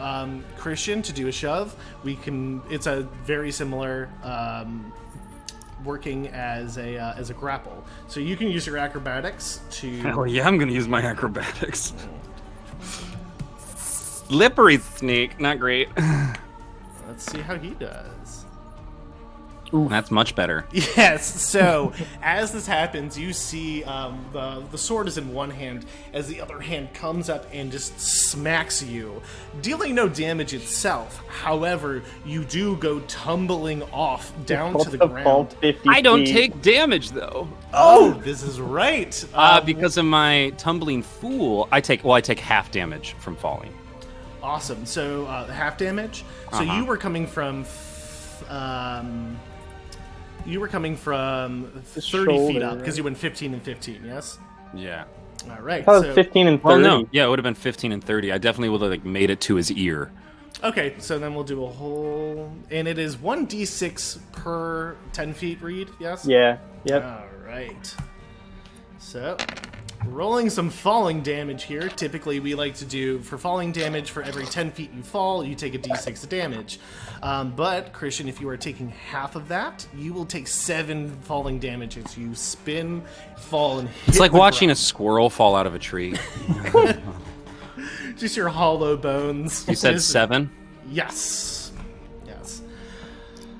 Christian, to do a shove, it's a very similar working as a grapple. So you can use your acrobatics to. Hell yeah, I'm gonna use my acrobatics. Slippery sneak, not great. Let's see how he does. That's much better. Yes. So as this happens, you see the sword is in one hand as the other hand comes up and just smacks you, dealing no damage itself. However, you do go tumbling off down to the ground. 50 I don't feet. take damage though. Oh, this is right. Because of my tumbling fool, I take half damage from falling. Awesome. So half damage. So you were coming from. You were coming from 30 feet shoulder, up because you went 15 and 15. Yes. Yeah. All right. I thought it was So 15 and 30. Well, no. Yeah, it would have been 15 and 30. I definitely would have made it to his ear. okay. So then we'll do a whole, and it is 1d6 per 10 feet. Read. Yes. Yeah. Yep. All right. So, rolling some falling damage here. Typically, we like to do, for falling damage, for every 10 feet you fall, you take a d6 of damage. But, Christian, if you are taking half of that, you will take 7 falling damage as you spin, fall, and hit It's like the watching a ground. squirrel fall out of a tree. Just your hollow bones. You said Just- 7? Yes. Yes.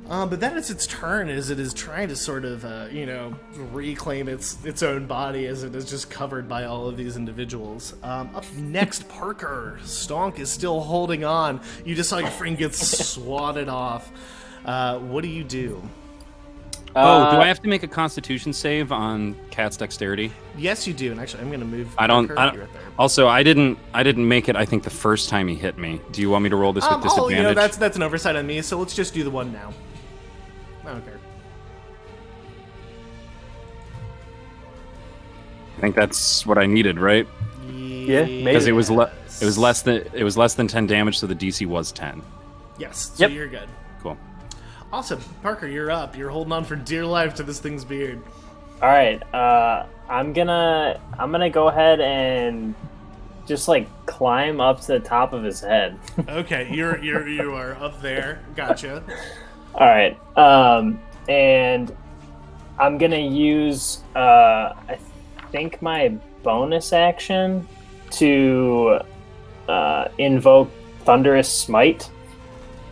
But then it's its turn as it is trying to sort of, reclaim its own body as it is just covered by all of these individuals. Up next, Parker. Stonk is still holding on. You just saw your friend get swatted off. What do you do? Oh, do I have to make a Constitution save on Cat's dexterity? Yes, you do. And actually, I'm going to move. I don't. Parker right there. Also, I didn't make it. I think the first time he hit me. Do you want me to roll this with disadvantage? that's an oversight on me. So let's just do the one now. I don't care. I think that's what I needed, right? maybe. Because it was less than 10 damage, so the DC was 10. Yes. So Yep. you're good. Cool. Awesome, Parker. You're up. You're holding on for dear life to this thing's beard. All right, I'm gonna go ahead and just like climb up to the top of his head. Okay, you are up there. Gotcha. All right, and I'm gonna use I think my bonus action to invoke Thunderous Smite.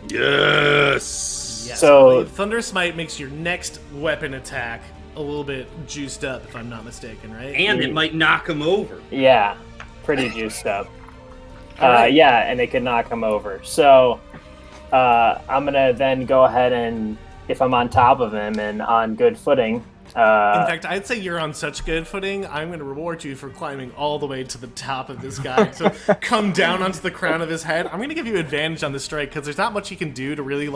Yes. Yes, So- I believe Thunder Smite makes your next weapon attack a little bit juiced up, if I'm not mistaken, right? And it might knock him over. Yeah, pretty juiced up. Alright. Yeah, and it could knock him over. So I'm gonna then go ahead and, if I'm on top of him and on good footing, In fact, I'd say you're on such good footing, I'm going to reward you for climbing all the way to the top of this guy. So come down onto the crown of his head. I'm going to give you advantage on the strike because there's not much you can do to really,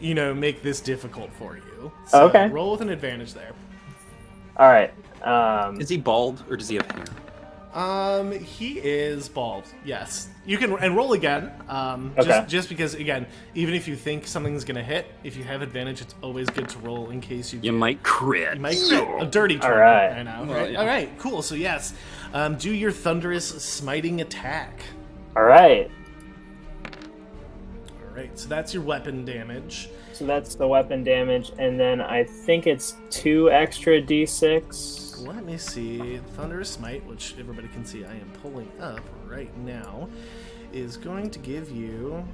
make this difficult for you. So Okay. roll with an advantage there. all right. Is he bald or does he have hair? He is bald. Yes, you can and roll again. Okay. Just because again, even if you think something's gonna hit, if you have advantage, it's always good to roll in case you. You might crit. You might crit. A dirty 20. right. I know. Well, Right? yeah. All right. Cool. So yes, do your thunderous smiting attack. All right. All right. So that's your weapon damage. So that's the weapon damage, and then I think it's 2 extra d6. Let me see. Thunderous Smite, which everybody can see I am pulling up right now, is going to give you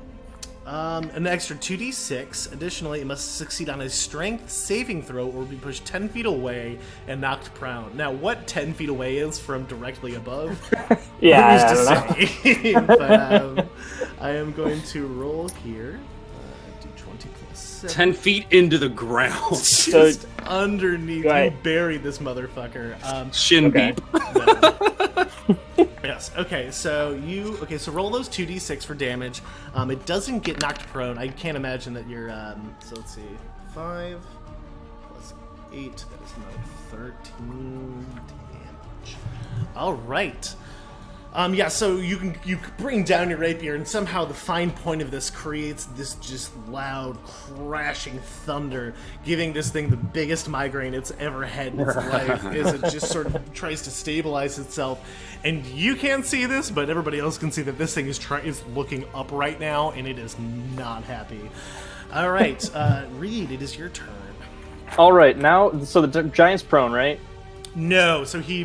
an extra 2d6. Additionally, it must succeed on a strength saving throw or be pushed 10 feet away and knocked prone. Now, what 10 feet away is from directly above? Yeah, Who's I don't know. to say? But I am going to roll here. D20 plus 7. 10 feet into the ground. Just underneath. Right. You buried this motherfucker. Shin Okay. deep. Yes. Okay. So roll those 2d6 for damage. It doesn't get knocked prone. I can't imagine that you're. So let's see. 5 plus 8. That is another 13 damage. All right. Yeah, so you bring down your rapier, and somehow the fine point of this creates this just loud, crashing thunder, giving this thing the biggest migraine it's ever had in its life, as it just sort of tries to stabilize itself. And you can't see this, but everybody else can see that this thing is looking up right now, and it is not happy. All right, Reed, it is your turn. All right, now, so the giant's prone, right? No, so he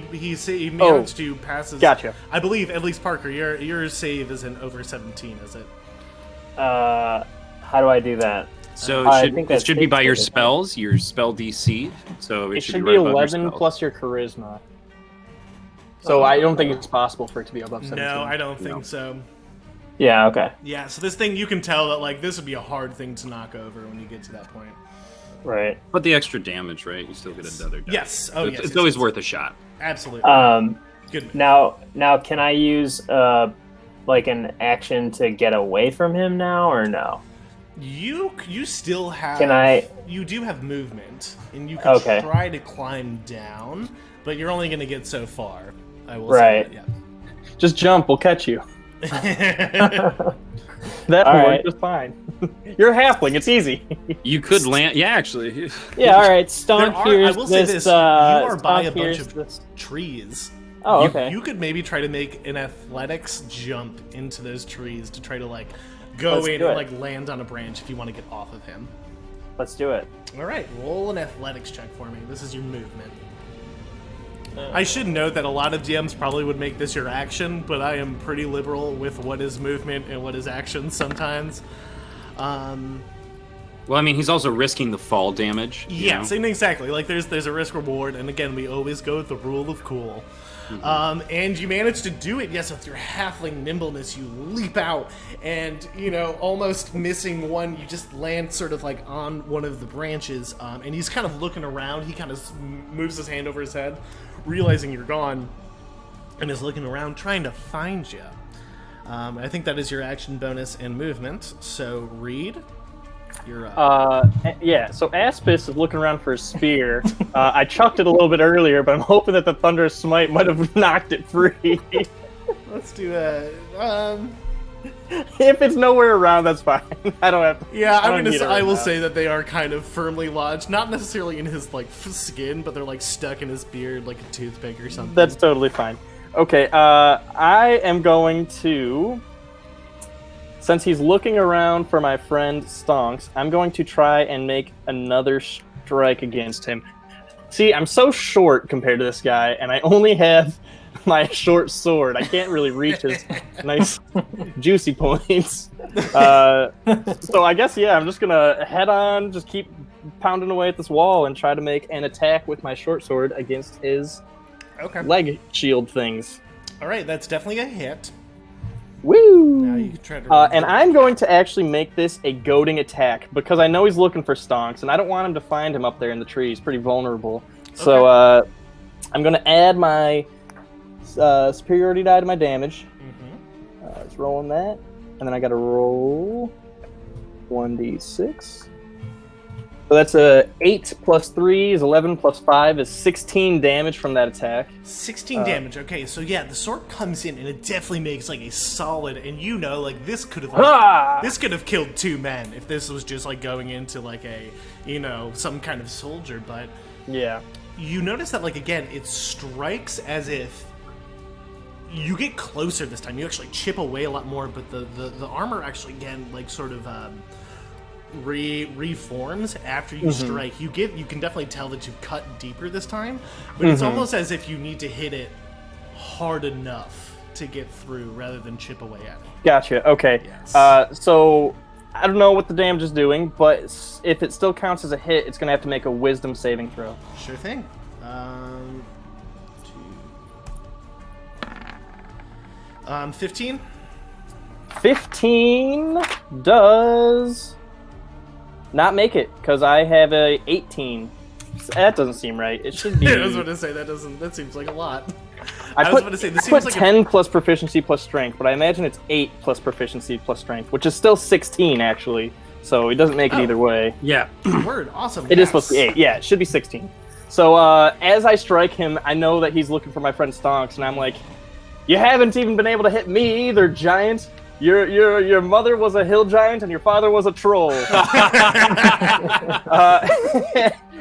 managed to pass his... Gotcha. I believe, at least Parker, your save isn't over 17, is it? How do I do that? So I it think should that's be by your fixed, spells, your spell DC. So It should should be be right above your 11 spells. plus your charisma. So I don't think it's possible for it to be above 17. No, I don't think so. Yeah, okay. Yeah, so this thing, you can tell that, like, this would be a hard thing to knock over when you get to that point. Right. But the extra damage, right? You still get another die. Yes. Oh, So yes. It's yes, always yes. worth a shot. Absolutely. Good. Now can I use like an action to get away from him now or no? You still have... Can I- You do have movement, and you can Okay. try to climb down, but you're only going to get so far. I will Right. say Just jump, we'll catch you. that, That'll All work right. just fine. You're a halfling, it's easy. You could land. Yeah, actually. Yeah, all right. There Stonk are, here's I will say this. this, you are by a Stonk bunch here's of this. trees. Oh, You- okay. You could maybe try to make an athletics jump into those trees to try to, like, go Let's in do and, it. like, land on a branch if you want to get off of him. Let's do it. All right, roll an athletics check for me. This is your movement. I should note that a lot of DMs probably would make this your action, but I am pretty liberal with what is movement and what is action sometimes. Well, I mean, he's also risking the fall damage. you Yeah, know? same exactly. Like there's a risk reward, and again, we always go with the rule of cool. And you manage to do it, yes, with your halfling nimbleness. You leap out, and almost missing one, you just land sort of like on one of the branches. And he's kind of looking around. He kind of moves his hand over his head, realizing you're gone, and is looking around, trying to find you. I think that is your action bonus and movement. So, Reed, you're up. Yeah, so Aspis is looking around for a spear. I chucked it a little bit earlier, but I'm hoping that the Thunderous Smite might have knocked it free. Let's do a. If it's nowhere around, that's fine. I don't have to. Yeah, don't need it I right will now. say that they are kind of firmly lodged, not necessarily in his like skin, but they're like stuck in his beard like a toothpick or something. That's totally fine. Okay, I am going to, since he's looking around for my friend Stonks, I'm going to try and make another strike against him. See, I'm so short compared to this guy, and I only have my short sword. I can't really reach his nice juicy points. So I guess, yeah, I'm just going to head on, just keep pounding away at this wall and try to make an attack with my short sword against his Okay. leg shield things. All right, that's definitely a hit. Woo! Now you can try to. And I'm going to actually make this a goading attack because I know he's looking for Stonks, and I don't want him to find him up there in the tree. He's pretty vulnerable. So I'm going to add my superiority die to my damage. Let's roll on that. And then I got to roll 1d6. So that's a 8 plus 3 is 11 plus 5 is 16 damage from that attack. 16 damage. Okay, so yeah, the sword comes in and it definitely makes like a solid. And like this could have this could have killed 2 men if this was just like going into like a some kind of soldier. But Yeah. you notice that like again, it strikes as if you get closer this time. You actually chip away a lot more, but the armor actually again like sort of reforms after you strike. You can definitely tell that you've cut deeper this time, but it's almost as if you need to hit it hard enough to get through rather than chip away at it. Gotcha. Okay. Yes. So I don't know what the damage is doing, but if it still counts as a hit, it's going to have to make a wisdom saving throw. Sure thing. 15. 15 does not make it because I have a 18. That doesn't seem right. It should be. I was going to say that seems like a lot. I was going to say this I put seems like 10 plus proficiency plus strength, but I imagine it's 8 plus proficiency plus strength, which is still 16 actually. So it doesn't make it Oh. either way. Yeah. a word. Awesome. It is yes. supposed to be 8. Yeah, it should be 16. So as I strike him, I know that he's looking for my friend Stonks, and I'm like, "You haven't even been able to hit me either, giant. Your mother was a hill giant, and your father was a troll."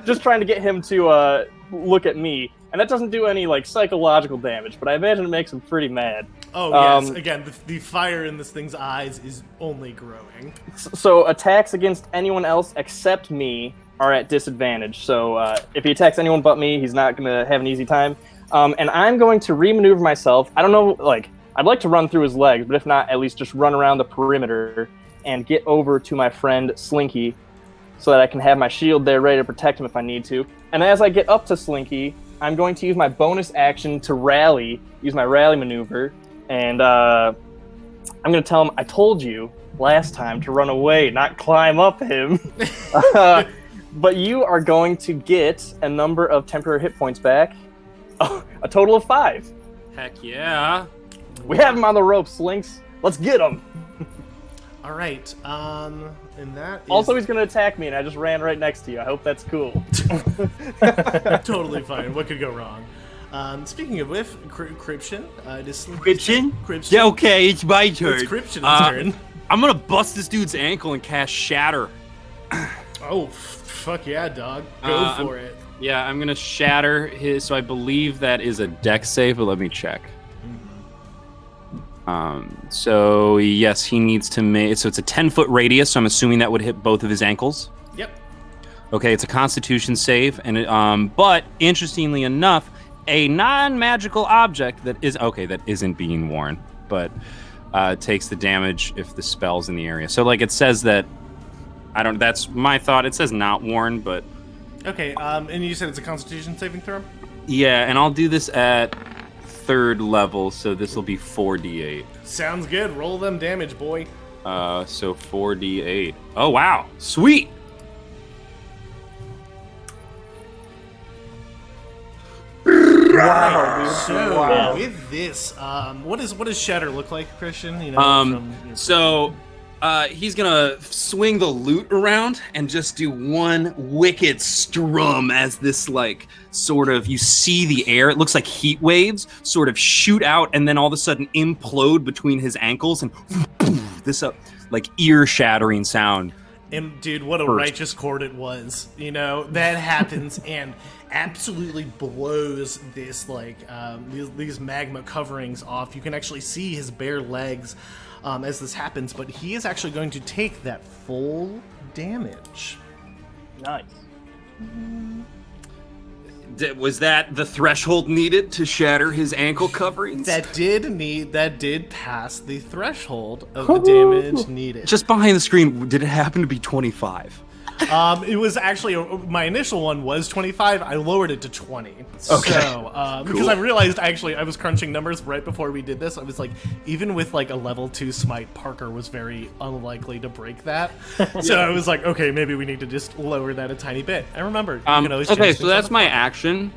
Just trying to get him to look at me, and that doesn't do any like psychological damage, but I imagine it makes him pretty mad. Oh yes. Um, Again, the fire in this thing's eyes is only growing. So attacks against anyone else except me are at disadvantage. So if he attacks anyone but me, he's not going to have an easy time. And I'm going to remaneuver myself. I don't know, like, I'd like to run through his legs, but if not, at least just run around the perimeter and get over to my friend Slinky so that I can have my shield there ready to protect him if I need to. And as I get up to Slinky, I'm going to use my bonus action to use my rally maneuver. And I'm going to tell him, I told you last time to run away, not climb up him. But you are going to get a number of temporary hit points back. A total of 5. Heck yeah. We have him on the ropes, Slinks. Let's get him. All right. And that is Also, he's going to attack me, and I just ran right next to you. I hope that's cool. totally fine. What could go wrong? Speaking of which, Cryption, it is Cryption? Cryption. Yeah, okay, it's my turn. It's Cryption's turn. I'm gonna bust this dude's ankle and cast Shatter. Oh, fuck yeah, dog. Go for it. Yeah, I'm gonna shatter his. So I believe that is a dex save, but let me check. So yes, he needs to make. So it's a 10-foot radius. So I'm assuming that would hit both of his ankles. Yep. Okay, it's a Constitution save, and but interestingly enough, a non-magical object that isn't being worn, but takes the damage if the spell's in the area. So like it says that. That's my thought. It says not worn, but. Okay, and you said it's a Constitution saving throw? Yeah, and I'll do this at 3rd level, so this will be 4d8. Sounds good. Roll them damage, boy. So 4d8. Oh, wow. Sweet! Wow. So, Wow. with this, what does Shatter look like, Christian? You know, from your So he's gonna swing the loot around and just do one wicked strum as this like sort of you see the air. It looks like heat waves sort of shoot out and then all of a sudden implode between his ankles and this like ear-shattering sound. And dude, what a First. righteous chord it was. You know, that happens and absolutely blows this like these magma coverings off. You can actually see his bare legs as this happens, but he is actually going to take that full damage. Nice. Was that the threshold needed to shatter his ankle coverings? That did pass the threshold of the damage needed. Just behind the screen, did it happen to be 25? It was actually my initial one was 25. I lowered it to 20. Okay. So because I realized I was crunching numbers right before we did this. I was like, even with like a level 2 smite, Parker was very unlikely to break that. So I was like, okay, maybe we need to just lower that a tiny bit. I remember. You can always Okay, change so things that's on the my fly. action.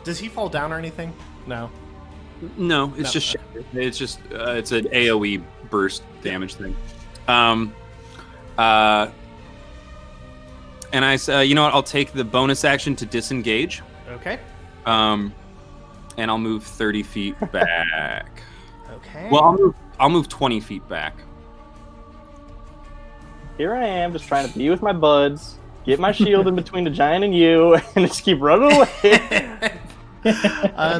Does he fall down or anything? No. No, it's just it's just it's an AOE burst damage thing. And I say, you know what? I'll take the bonus action to disengage. Okay. And I'll move 30 feet back. Okay. Well, I'll move 20 feet back. Here I am, just trying to be with my buds, get my shield in between the giant and you, and just keep running away.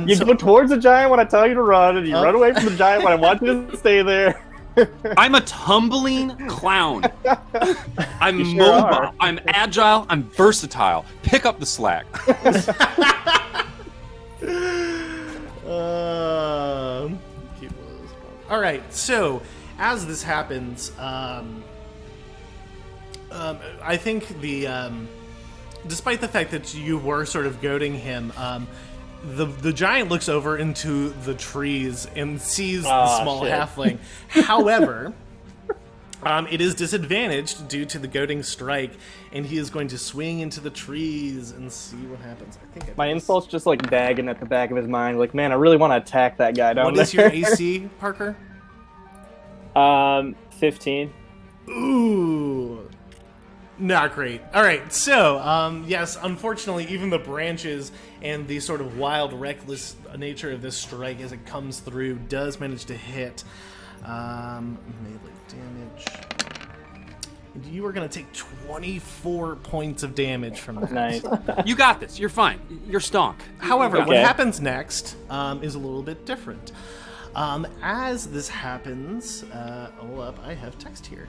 You so- go towards the giant when I tell you to run, and you run away from the giant when I want you to stay there. I'm a tumbling clown. I'm You sure mobile. are. I'm agile. I'm versatile. Pick up the slack. All right. So as this happens, I think despite the fact that you were sort of goading him, the giant looks over into the trees and sees the small shit. halfling. However, It is disadvantaged due to the goading strike, and he is going to swing into the trees and see what happens. I think My impulse just like dagging at the back of his mind, like, man, I really want to attack that guy down What there. is your AC, Parker? 15. Ooh, not great. All right, so yes, unfortunately, even the branches and the sort of wild, reckless nature of this strike as it comes through does manage to hit. Melee damage. And you are going to take 24 points of damage from that. Nice. You got this. You're fine. You're stonk. However, what Okay. happens next is a little bit different. As this happens, hold up, I have text here.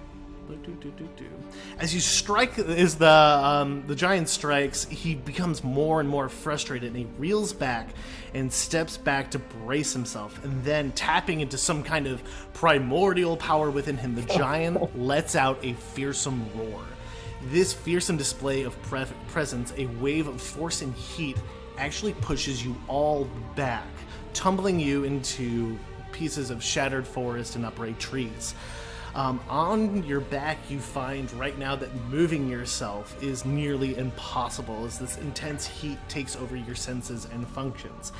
As you strike, as the giant strikes, he becomes more and more frustrated, and he reels back and steps back to brace himself. And then, tapping into some kind of primordial power within him, the giant lets out a fearsome roar. This fearsome display of presence, a wave of force and heat, actually pushes you all back, tumbling you into pieces of shattered forest and upright trees. On your back, you find right now that moving yourself is nearly impossible as this intense heat takes over your senses and functions.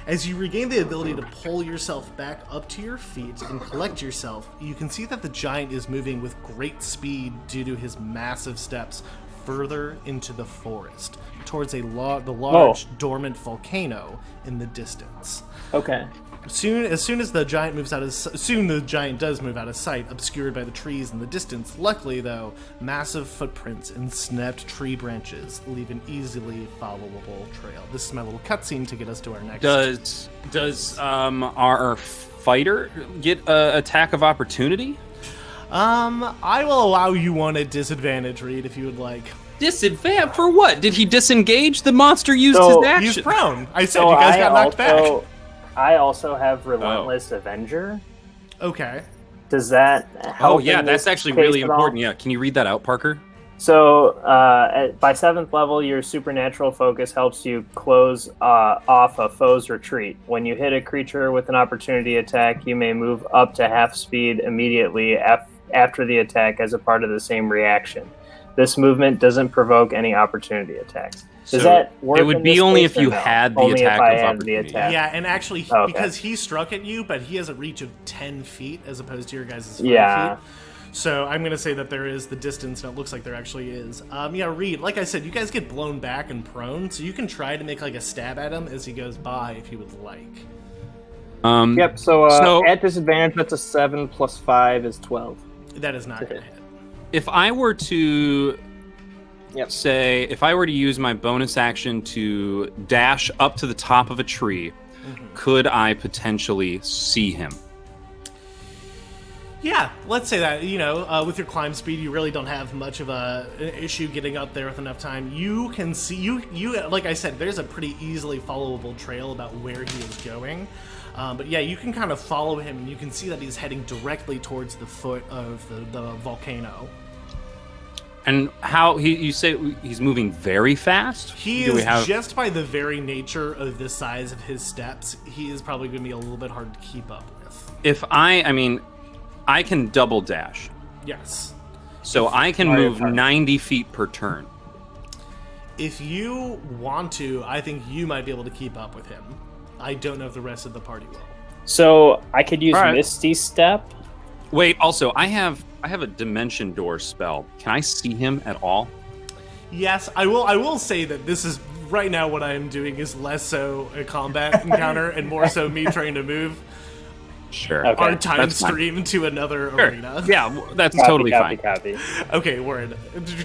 As you regain the ability to pull yourself back up to your feet and collect yourself, you can see that the giant is moving with great speed due to his massive steps further into the forest, towards the large dormant volcano in the distance. Okay. As soon as the giant moves out of the giant does move out of sight, obscured by the trees in the distance. Luckily, though, massive footprints and snapped tree branches leave an easily followable trail. This is my little cutscene to get us to our next. Does our fighter get an attack of opportunity? I will allow you one at disadvantage, Reed, if you would like. Disadvantage for what? Did he disengage? The monster used So- his action. He's prone. I said So you guys got knocked back. I also have Relentless Avenger. Okay. Does that help? Oh yeah, in that's this actually case really at all? important. Yeah, can you read that out, Parker? So, by 7th level, your supernatural focus helps you close off a foe's retreat. When you hit a creature with an opportunity attack, you may move up to half speed immediately after the attack as a part of the same reaction. This movement doesn't provoke any opportunity attacks. Does So that work? it would in be this only case if or you no? had the Only attack if I of had the opportunity. attack. Yeah, and actually, Okay. because he struck at you, but he has a reach of 10 feet as opposed to your guys' 5 Yeah. feet. So I'm going to say that there is the distance, and it looks like there actually is. Yeah, Reed, like I said, you guys get blown back and prone, so you can try to make like a stab at him as he goes by if you would like. Yep, so, So- at disadvantage, that's a 7 plus 5 is 12. That is not going to hit. If I were to Yep. say, if I were to use my bonus action to dash up to the top of a tree, could I potentially see him? Yeah, let's say that, with your climb speed, you really don't have much of an issue getting up there with enough time. You can see, you like I said, there's a pretty easily followable trail about where he is going. But yeah, you can kind of follow him, and you can see that he's heading directly towards the foot of the volcano. And how you say he's moving very fast? He Do we is have- just by the very nature of the size of his steps, he is probably going to be a little bit hard to keep up with. If I can double dash, Yes. so I can move 90 feet per turn. If you want to, I think you might be able to keep up with him. I don't know if the rest of the party will. So I could use All right. Misty Step. Wait, also, I have a dimension door spell. Can I see him at all? Yes, I will say that this is right now what I am doing is less so a combat encounter and more so me trying to move Sure. Okay. our time That's fine. stream to another Sure. arena. Yeah, that's Copy, totally copy, fine. Copy. Okay, word.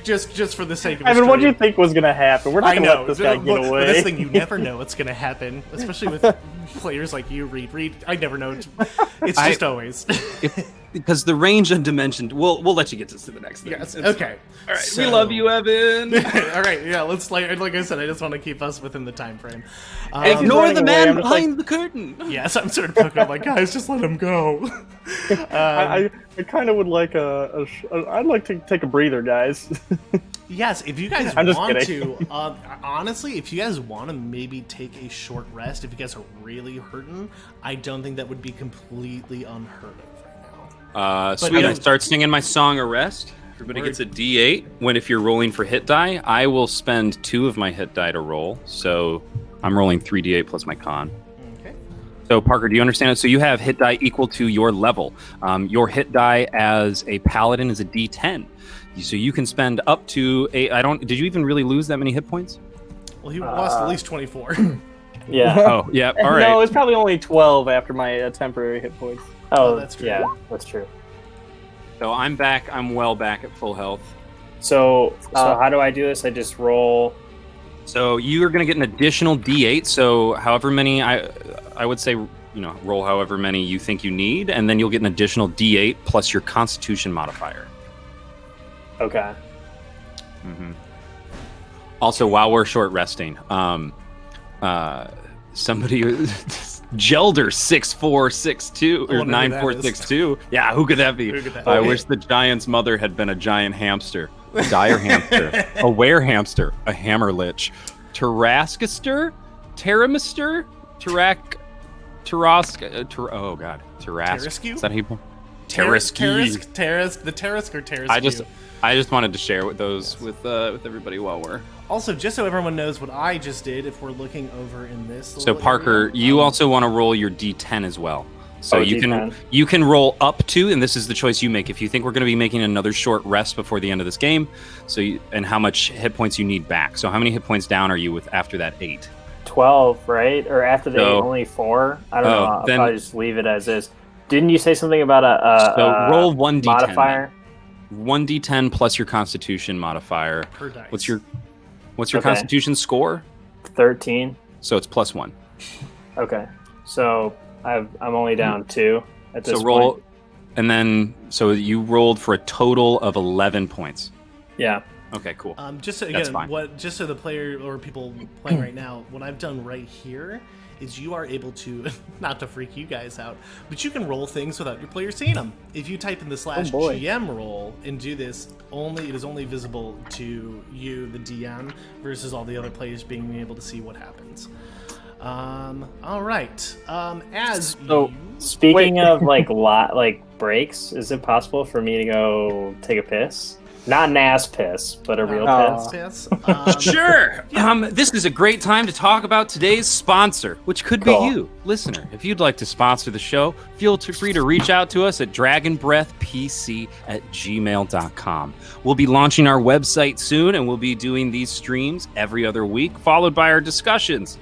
Just for the sake of I mean, what do you stream. think was going to happen? We're not I going to know. let this guy but get away. this thing, you never know what's going to happen, especially with players like you, Reed. I never know. It's just always. Because the range and dimension, we'll let you get to the next thing. Yes. It's- Okay. All right. So- We love you, Evan. All right. Yeah. Like I said, I just want to keep us within the time frame. Ignore running the away, man I'm just like- behind the curtain. Yes, I'm sort of poking up like, guys, just let him go. I kind of would like I'd like to take a breather, guys. Yes, if you guys I'm just want kidding. to, honestly, if you guys want to maybe take a short rest, if you guys are really hurting, I don't think that would be completely unheard of right now. Sweet. no- I start singing my song Arrest. Everybody Word. gets a D8. When if you're rolling for hit die, I will spend 2 of my hit die to roll. So I'm rolling 3d8 plus my con. Okay. So Parker, do you understand it? So you have hit die equal to your level. Your hit die as a paladin is a D10. So you can spend up to a. Did you even really lose that many hit points? Well, he lost at least 24. Yeah. Oh, yeah. All right. No, it's probably only 12 after my temporary hit points. Oh, that's true. Yeah, that's true. So I'm back. I'm well back at full health. So how do I do this? I just roll. So you're going to get an additional D8. So however many I would say, roll however many you think you need, and then you'll get an additional D8 plus your Constitution modifier. Okay. Mm-hmm. Also, while we're short resting, somebody Gelder 6462 I or wonder who that 9462. Yeah, who could that be? Who could that I be? wish the giant's mother had been a giant hamster, a dire hamster, a were hamster, a hammerlich, Tarascaster, Terramister, oh god, Tarask. Tarasque? Is that how you? The Tarask or Tarasque? I just wanted to share with those with everybody while we're. Also, just so everyone knows what I just did, if we're looking over in this. So little Parker, area, you also want to roll your D10 as well. So D10. you can roll up to, and this is the choice you make. If you think we're going to be making another short rest before the end of this game, and how much hit points you need back. So how many hit points down are you with after that 8? 12, right? Or after the So- only 4? I don't know. I'll then- probably just leave it as is. Didn't you say something about a roll 1d10 modifier? 1d10 plus your Constitution modifier. Per dice. What's your Okay. Constitution score? 13. So it's +1. Okay. So I'm only down 2 at this So roll, point. and then so you rolled for a total of 11 points. Yeah. Okay, cool. Just so, That's again, fine. just so the player or people playing right now, what I've done right here is you are able to, not to freak you guys out, but you can roll things without your player seeing them. If you type in the boy. /GM roll and do this, it is only visible to you, the DM, versus all the other players being able to see what happens. All right. As So- you... Speaking of like breaks, is it possible for me to go take a piss? Not an ass piss, but a real Aw. piss. Sure. This is a great time to talk about today's sponsor, which could Cool. be you, listener. If you'd like to sponsor the show, feel free to reach out to us at dragonbreathpc@gmail.com. We'll be launching our website soon, and we'll be doing these streams every other week, followed by our discussions.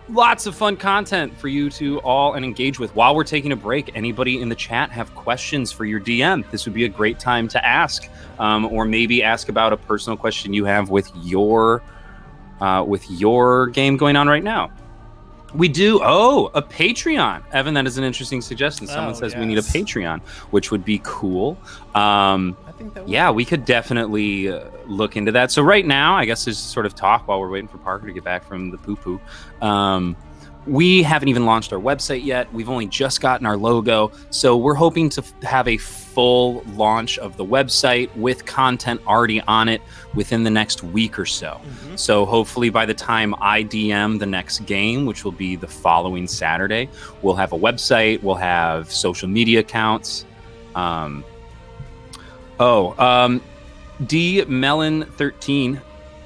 Lots of fun content for you to all and engage with. While we're taking a break, anybody in the chat have questions for your DM? This would be a great time to ask, or maybe ask about a personal question you have with your game going on right now. We do a Patreon. Evan, that is an interesting suggestion. Someone says we need a yes. Patreon, which would be cool. I think that would Yeah, we could definitely look into that. So right now, I guess there's sort of talk while we're waiting for Parker to get back from the poo-poo. We haven't even launched our website yet. We've only just gotten our logo. So we're hoping to have a full launch of the website with content already on it within the next week or so. Mhm. So hopefully by the time I DM the next game, which will be the following Saturday, we'll have a website, we'll have social media accounts. D Melon 13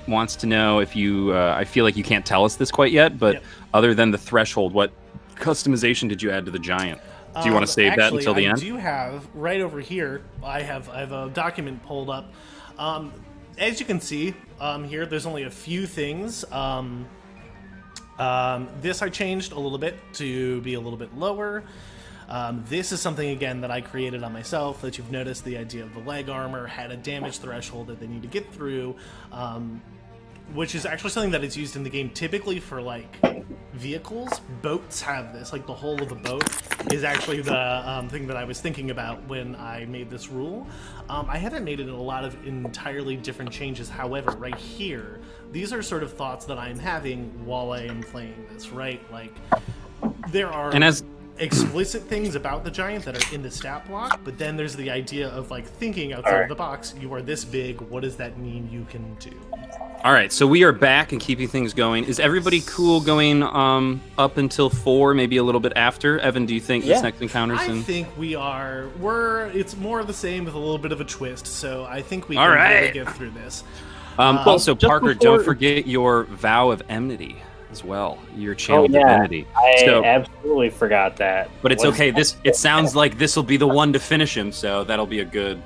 wants to know if you I feel like you can't tell us this quite yet, but Yep. other than the threshold, what customization did you add to the giant? Do you want to save that Actually, until the end? I do have right over here. I have a document pulled up. As you can see here, there's only a few things. This I changed a little bit to be a little bit lower. This is something, again, that I created on myself, that you've noticed the idea of the leg armor had a damage threshold that they need to get through, which is actually something that is used in the game typically for, like, vehicles. Boats have this. Like, the hull of the boat is actually the thing that I was thinking about when I made this rule. I haven't made it in a lot of entirely different changes. However, right here, these are sort of thoughts that I'm having while I am playing this, right? Like, there are... And as explicit things about the giant that are in the stat block, but then there's the idea of like thinking outside of the box. You are this big. What does that mean you can do? All right, so we are back and keeping things going. Is everybody cool going up until 4, maybe a little bit after? Evan, do you think this Yeah. next encounter's I in? think we are. It's more of the same with a little bit of a twist. So I think we All can really right. get through this. Also, just Parker, before- don't forget your vow of enmity as well. Your channel yeah. divinity. I So- absolutely forgot that. But it's What- okay. It sounds like this will be the one to finish him, so that'll be a good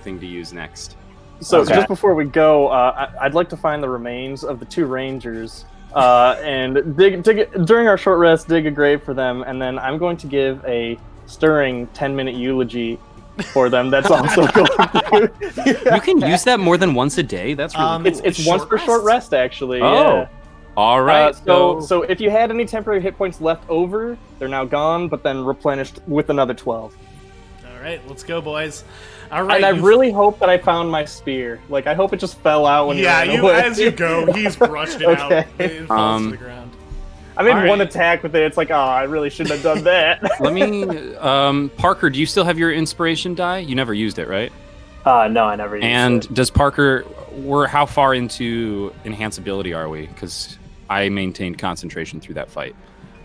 thing to use next. So Okay. just before we go, I'd like to find the remains of the 2 rangers and dig during our short rest. Dig a grave for them, and then I'm going to give a stirring 10-minute eulogy for them. That's also going to. You can use that more than once a day. That's really cool. It's once per short rest, actually. Oh, Yeah. all right. So if you had any temporary hit points left over, they're now gone, but then replenished with another 12. All right, let's go, boys. All right. And I you- really hope that I found my spear. Like, I hope it just fell out when Yeah, you ran away. as you go, he's brushed it out. Okay. It falls to Um, the ground. I made All one right. attack with it. It's like, oh, I really shouldn't have done that. Let me, Parker. Do you still have your inspiration die? You never used it, right? No, I never used And it. does Parker? How far into enhanceability are we? Because I maintained concentration through that fight.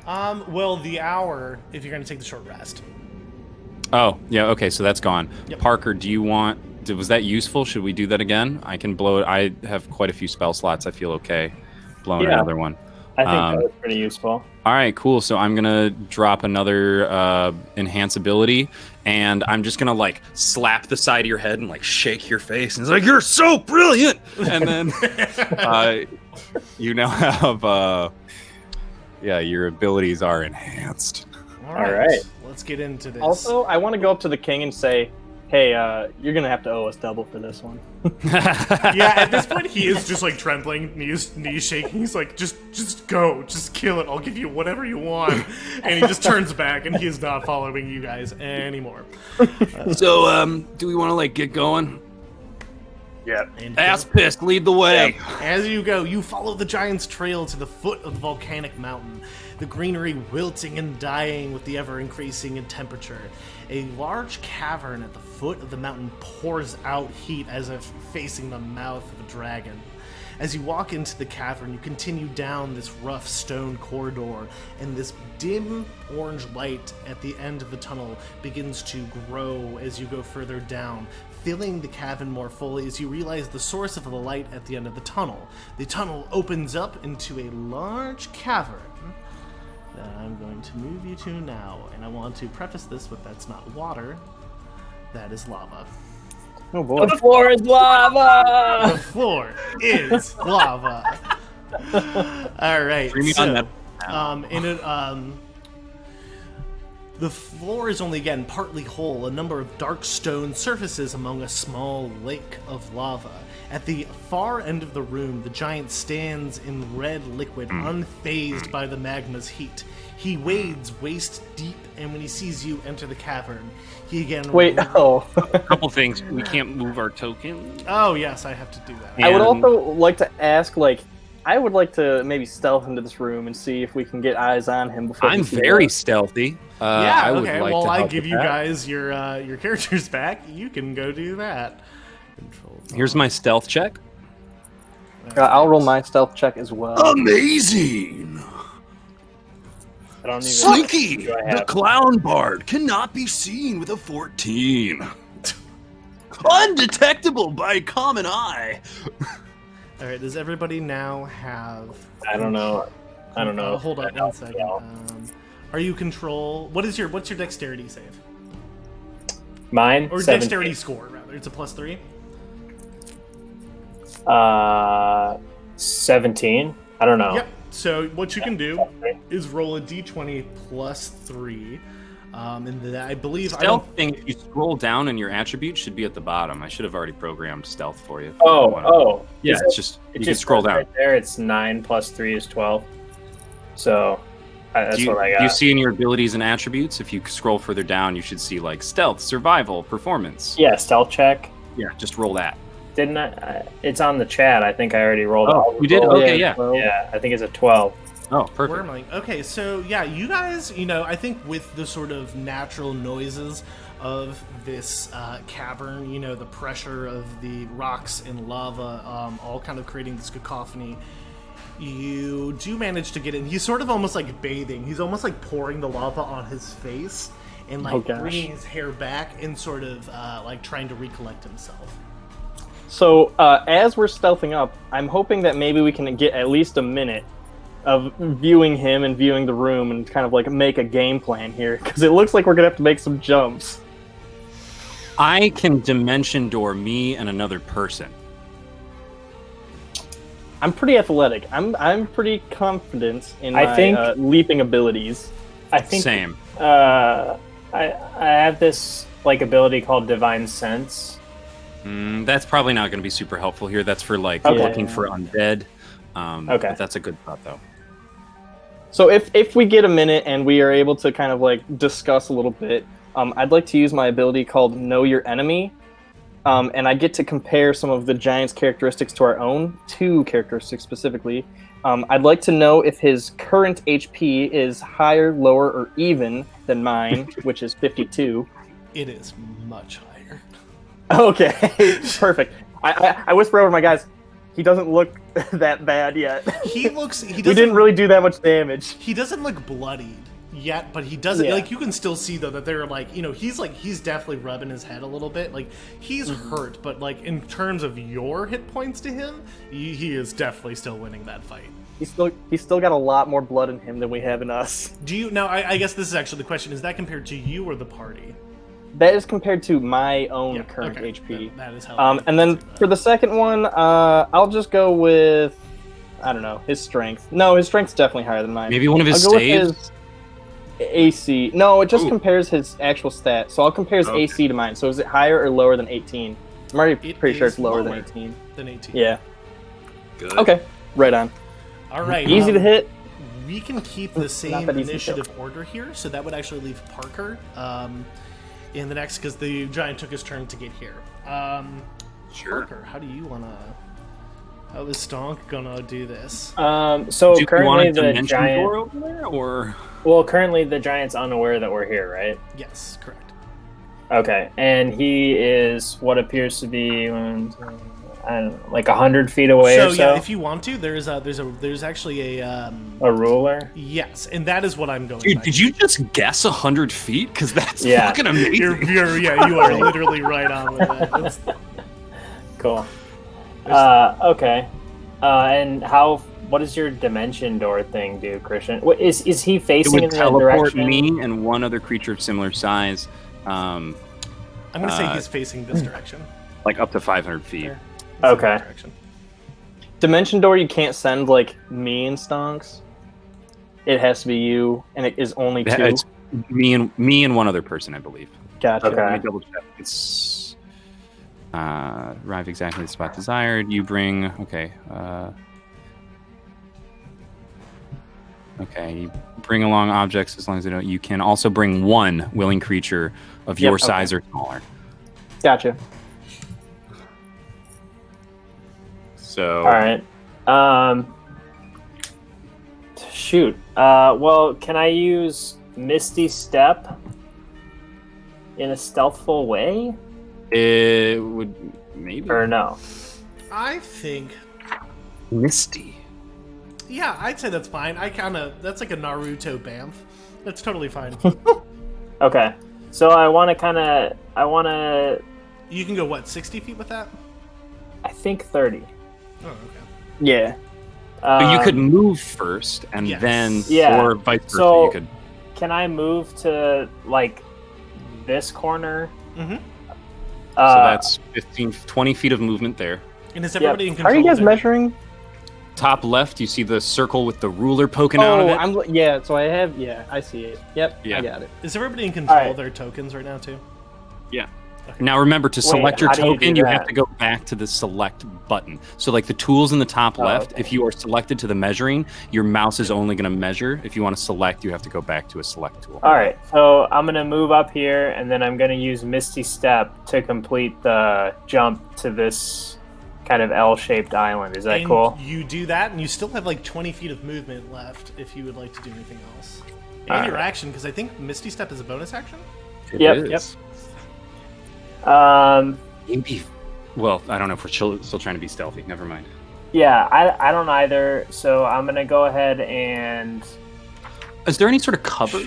Well, the hour if you're going to take the short rest. Oh, yeah. Okay, so that's gone. Yep. Parker, do you want? Was that useful? Should we do that again? I can blow it. I have quite a few spell slots. I feel okay blowing Yeah. another one. I think um, that was pretty useful. All right, cool. So I'm gonna drop another enhance ability, and I'm just gonna like slap the side of your head and like shake your face, and it's like you're so brilliant. And then you now have your abilities are enhanced. All right. Let's get into this. Also, I want to go up to the king and say, hey, you're going to have to owe us double for this one. Yeah, at this point he is just like trembling, knees shaking. He's like, just go, just kill it. I'll give you whatever you want. And he just turns back, and he is not following you guys anymore. So do we want to like get going? Yeah. And Ass pissed, lead the way. as you go, you follow the giant's trail to the foot of the volcanic mountain, the greenery wilting and dying with the ever-increasing in temperature. A large cavern at the foot of the mountain pours out heat as if facing the mouth of a dragon. As you walk into the cavern, you continue down this rough stone corridor, and this dim orange light at the end of the tunnel begins to grow as you go further down, filling the cavern more fully as you realize the source of the light at the end of the tunnel. The tunnel opens up into a large cavern that I'm going to move you to now, and I want to preface this with that's not water, that is lava. Oh, boy. The floor is lava! The floor is lava. All right. Bring me so, on that. The floor is only again partly whole, a number of dark stone surfaces among a small lake of lava. At the far end of the room, the giant stands in red liquid, unfazed by the magma's heat. He wades waist deep, and when he sees you enter the cavern, he again... Wait, oh. A couple things. We can't move our token. Oh, yes, I have to do that. I would And- also like to ask, like, I would like to maybe stealth into this room and see if we can get eyes on him before I'm he sees very us. stealthy. Yeah, I would okay, like well, to I help give with you that. guys your characters back. You can go do that. Control. Here's my stealth check. I'll roll my stealth check as well. Amazing! I don't even. Slinky, Do I the have- clown bard, cannot be seen with a 14. Undetectable by common eye. All right, does everybody now have... I don't know. I don't know. hold I up don't one second. know. Are you control... What's your dexterity save? Mine? Or 17. dexterity score, rather. It's a +3? 17. I don't know. Yep. So what you can do is roll a d20 +3. And then I believe... I don't, Stealth thing, if you scroll down and your attributes should be at the bottom. I should have already programmed stealth for you. Oh. Yeah, Is it's it- just, It you can just scroll says down. Right there, it's 9 + 3 is 12. So that's Do you, what I got. do you see in your abilities and attributes, if you scroll further down, you should see like stealth, survival, performance. Yeah, stealth check. Yeah, just roll that. Didn't I? It's on the chat. I think I already rolled Oh, it. you did? Rolled Okay, it. yeah. Yeah, I think it's a 12. Oh, perfect. Wormling. Okay, so yeah, you guys, I think with the sort of natural noises of this cavern, the pressure of the rocks and lava, all kind of creating this cacophony, you do manage to get in. He's sort of almost like bathing. He's almost like pouring the lava on his face and like bringing his hair back and sort of like trying to recollect himself. So as we're stealthing up, I'm hoping that maybe we can get at least a minute of viewing him and viewing the room and kind of like make a game plan here, because it looks like we're gonna have to make some jumps. I can dimension door me and another person. I'm pretty athletic. I'm pretty confident in my think- leaping abilities. I think Same. I have this like ability called Divine Sense. That's probably not going to be super helpful here. That's for like Okay. looking for undead. Okay. But that's a good thought, though. So if we get a minute and we are able to kind of like discuss a little bit, I'd like to use my ability called Know Your Enemy, and I get to compare some of the giant's characteristics to our own, 2 characteristics specifically. I'd like to know if his current HP is higher, lower, or even than mine, which is 52. It is much higher. Okay, perfect. I whisper over to my guys, he doesn't look that bad yet. He doesn't, We didn't really do that much damage. He doesn't look bloodied yet, but he doesn't, Yeah. like, you can still see though that they're like, he's definitely rubbing his head a little bit, like he's hurt, but like in terms of your hit points to him, he is definitely still winning that fight. He's still got a lot more blood in him than we have in us. Do you now? I guess this is actually the question: is that compared to you or the party? That is compared to my own Yeah, current okay. HP. That is how. And then for the second one, I'll just go with, I don't know, his strength. No, his strength's definitely higher than mine. Maybe one of his I'll go saves? with his AC. No, it just Ooh. compares his actual stat. So I'll compare his Okay. AC to mine. So is it higher or lower than 18? I'm already It pretty sure is it's lower than lower. 18. Than 18. Yeah. Good. Okay. Right on. All right. Easy to hit. We can keep the same that easy to initiative order here, so that would actually leave Parker in the next, because the giant took his turn to get here. Sure. Parker, how do you wanna? How is Stonk gonna do this? So Do you currently want a the dimension door giant. over there, or Currently the giant's unaware that we're here, right? Yes, correct. Okay, and he is what appears to be, I don't know, like 100 feet away So or so. yeah, if you want to, there's actually a A ruler. yes, and that is what I'm going. dude? by. Did you just guess 100 feet? Because that's Yeah. fucking amazing. You are literally right on with that. That's- Cool. Okay. And what does your dimension door thing do, Christian? Is he It facing in would the teleport direction? me and one other creature of similar size, I'm gonna say Uh, he's facing this direction. like up to 500 feet. There. He's in Okay. that direction. Dimension door, you can't send like me and Stonks. It has to be you, and it is only Yeah, 2. it's me and one other person, I believe. Gotcha. Okay. Let me double check. It's arrive exactly at the spot desired. You bring you bring along objects as long as they don't. You can also bring one willing creature of your Yep, okay. size or smaller. Gotcha. So All right. Shoot. Well, can I use Misty Step in a stealthful way, it would maybe or no? I think, Misty. yeah, I'd say that's fine. That's like a Naruto Bamf. That's totally fine. Okay. So I want to. You can go what, 60 feet with that? I think 30. Oh, okay. Yeah. But you could move first, and yes. then, Yeah. or vice versa. So- You could. Can I move to like this corner? Mm-hmm. So that's 20 feet of movement there. And is everybody in How control? are you guys there? measuring? Top left, you see the circle with the ruler poking out of it. Yeah. So I see it. Yep. Yeah. I got it. Is everybody in control Alright. of their tokens right now too? Now remember, to select your how do you do token, you have that? to go back to the select button. So like the tools in the top left, okay. if you are selected to the measuring, your mouse is only going to measure. If you want to select, you have to go back to a select tool. All right. So I'm gonna move up here, and then I'm gonna use Misty Step to complete the jump to this kind of L-shaped island. Is that And cool? you do that, and you still have like 20 feet of movement left if you would like to do anything else. And Alright. your action, because I think Misty Step is a bonus action. It Yep, is. Maybe. Well, I don't know if we're still trying to be stealthy. Never mind. Yeah, I don't either. So I'm gonna go ahead and Is there any sort of cover?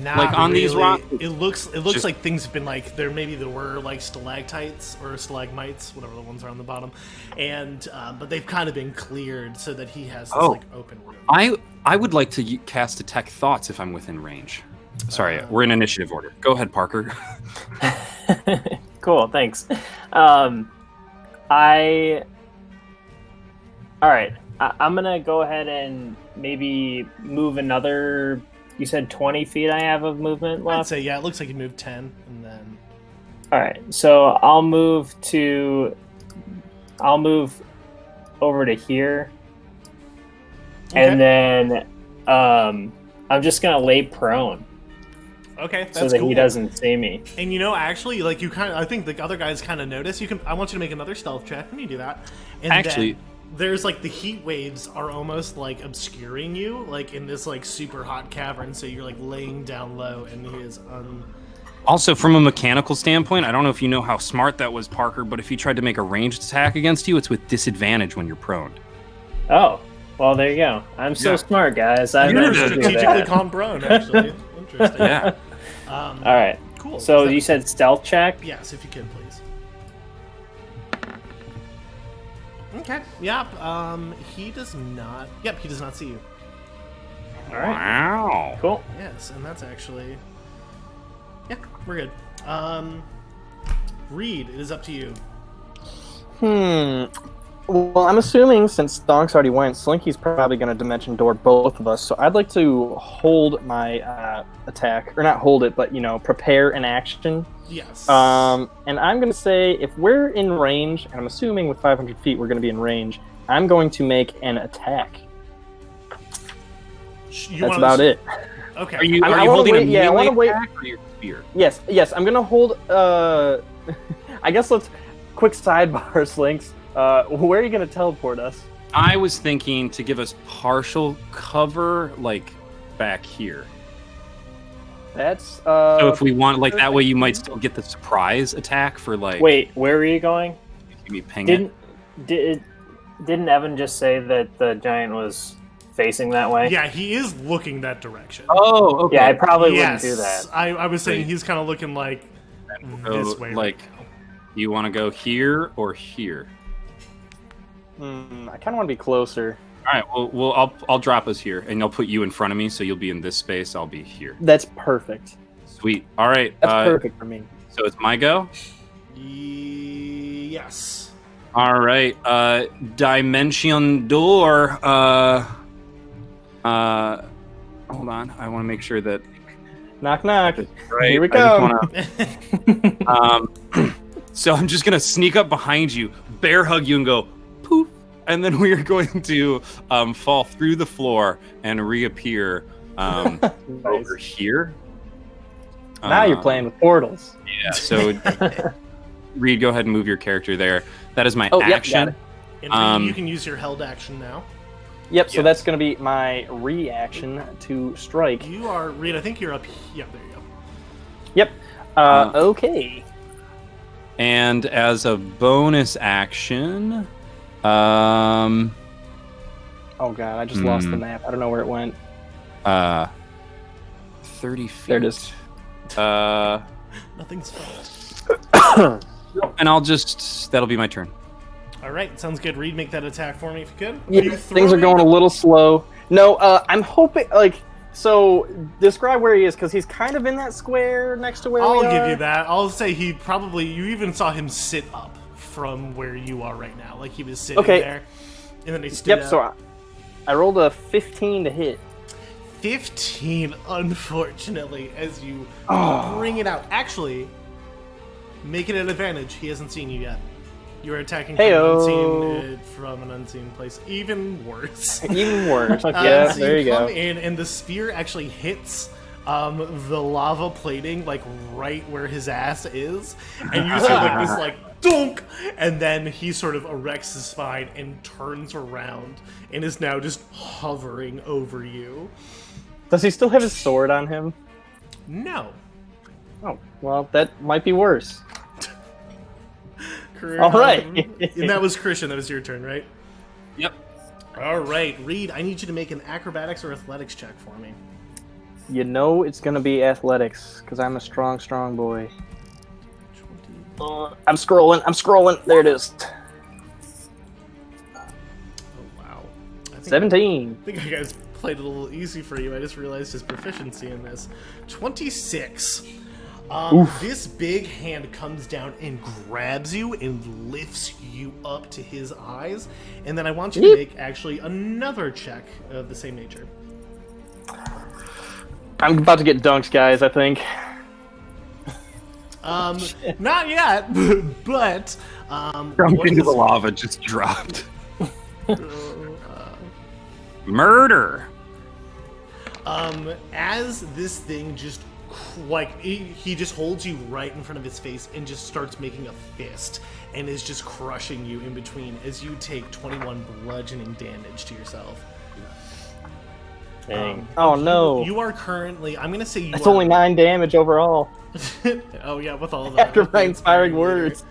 Not Like, on these really. rocks, It looks just- like things have been like there were like stalactites or stalagmites, whatever the ones are on the bottom, and but they've kind of been cleared so that he has this like open room. I would like to cast Detect Thoughts if I'm within range. Sorry, we're in initiative order. Go ahead, Parker. cool, thanks. I'm gonna go ahead and maybe move another. You said 20 feet. I have of movement I'd left. say yeah, it looks like you moved 10, and then All right, so I'll move over to here, and then I'm just gonna lay prone okay, that's so that cool. he doesn't see me. And actually, like I think the other guys kind of notice. I want you to make another stealth check when you do that. And Actually- then there's like the heat waves are almost like obscuring you, like in this like super hot cavern. So you're like laying down low, and he is Also, from a mechanical standpoint, I don't know if you know how smart that was, Parker, but if he tried to make a ranged attack against you, it's with disadvantage when you're prone. Oh, well, there you go. I'm so Yeah. smart, guys. I You're meant to do strategically that. calm prone. Actually, interesting. Yeah. All right. Cool. So you said stealth check. yes, if you could, please. Okay. Yep. He does not. Yep. He does not see you. All right. Wow. Cool. Yes, and that's actually. Yeah, we're good. Reed, it is up to you. Well, I'm assuming since Stonks already went, Slinky's probably going to dimension door both of us. So I'd like to hold my attack, or not hold it, but prepare an action. Yes. And I'm going to say if we're in range, and I'm assuming with 500 feet we're going to be in range, I'm going to make an attack. That's about it. Okay. Are you, I are you wanna holding wait- a yeah, I melee wanna wait- attack or your spear? Yes, I'm going to hold. I guess let's quick sidebar, Slinks. Where are you going to teleport us? I was thinking to give us partial cover, like back here. That's So if we want, like that way, you might still get the surprise attack for like. Wait, where were you going? Give me ping it. Didn't Evan just say that the giant was facing that way? Yeah, he is looking that direction. Oh, okay. Yeah, I probably yes. wouldn't do that. I was saying Wait. he's kind of looking like So, this way. like, right now. you want to go here or here? I kind of want to be closer. All right. Well, I'll drop us here, and I'll put you in front of me, so you'll be in this space. I'll be here. That's perfect. Sweet. All right. That's perfect for me. So it's my go. Yes. All right. Dimension door. Hold on. I want to make sure that. Knock, knock. Right. Here we I just wanna- so I'm just gonna sneak up behind you, bear hug you, and go poof, and then we are going to fall through the floor and reappear over here. Now you're playing with portals. Yeah. So Reed, go ahead and move your character there. That is my Oh, yep, got action. it. And you can use your held action now. Yep, so Yes. that's going to be my reaction to strike. You are Reed. I think you're up. Yeah, there you go. Yep. Okay. And as a bonus action, Oh god, I just lost the map. I don't know where it went. 30 feet. There it is. Nothing's fun. And that'll be my turn. All right, sounds good. Reed, make that attack for me if you could. Yeah, you things are throwing- going a little slow. No, I'm hoping so describe where he is because he's kind of in that square next to where I'll we are. give you that. I'll say you even saw him sit up from where you are right now. Like he was sitting Okay. there. And then he stood Yep, up. so I rolled a 15 to hit. 15, unfortunately, as you Oh. bring it out. Actually, make it an advantage. He hasn't seen you yet. You're attacking Heyo. from an unseen place. Even worse. Even worse. So Yeah, there you come go. in, and the spear actually hits the lava plating like right where his ass is, and you see like this like Donk! And then he sort of erects his spine and turns around and is now just hovering over you. Does he still have his sword on him? No. Oh, well, that might be worse. All All right. and that was Christian. That was your turn, right? Yep. All right, Reed, I need you to make an acrobatics or athletics check for me. You know it's gonna be athletics, because I'm a strong, strong boy. 20. I'm scrolling. There it is. Oh, wow. I think 17. I think I guys played it a little easy for you. I just realized his proficiency in this. 26. This big hand comes down and grabs you and lifts you up to his eyes. And then I want you to make actually another check of the same nature. I'm about to get dunked, guys, I think. Not yet, but Jumped what into is- the lava, just dropped. Murder. As this thing just like he just holds you right in front of his face and just starts making a fist and is just crushing you in between as you take 21 bludgeoning damage to yourself. Dang. Oh no. You are currently, I'm gonna say you That's are, only 9 damage overall. oh yeah, with all of that. After with the my inspiring leader. words.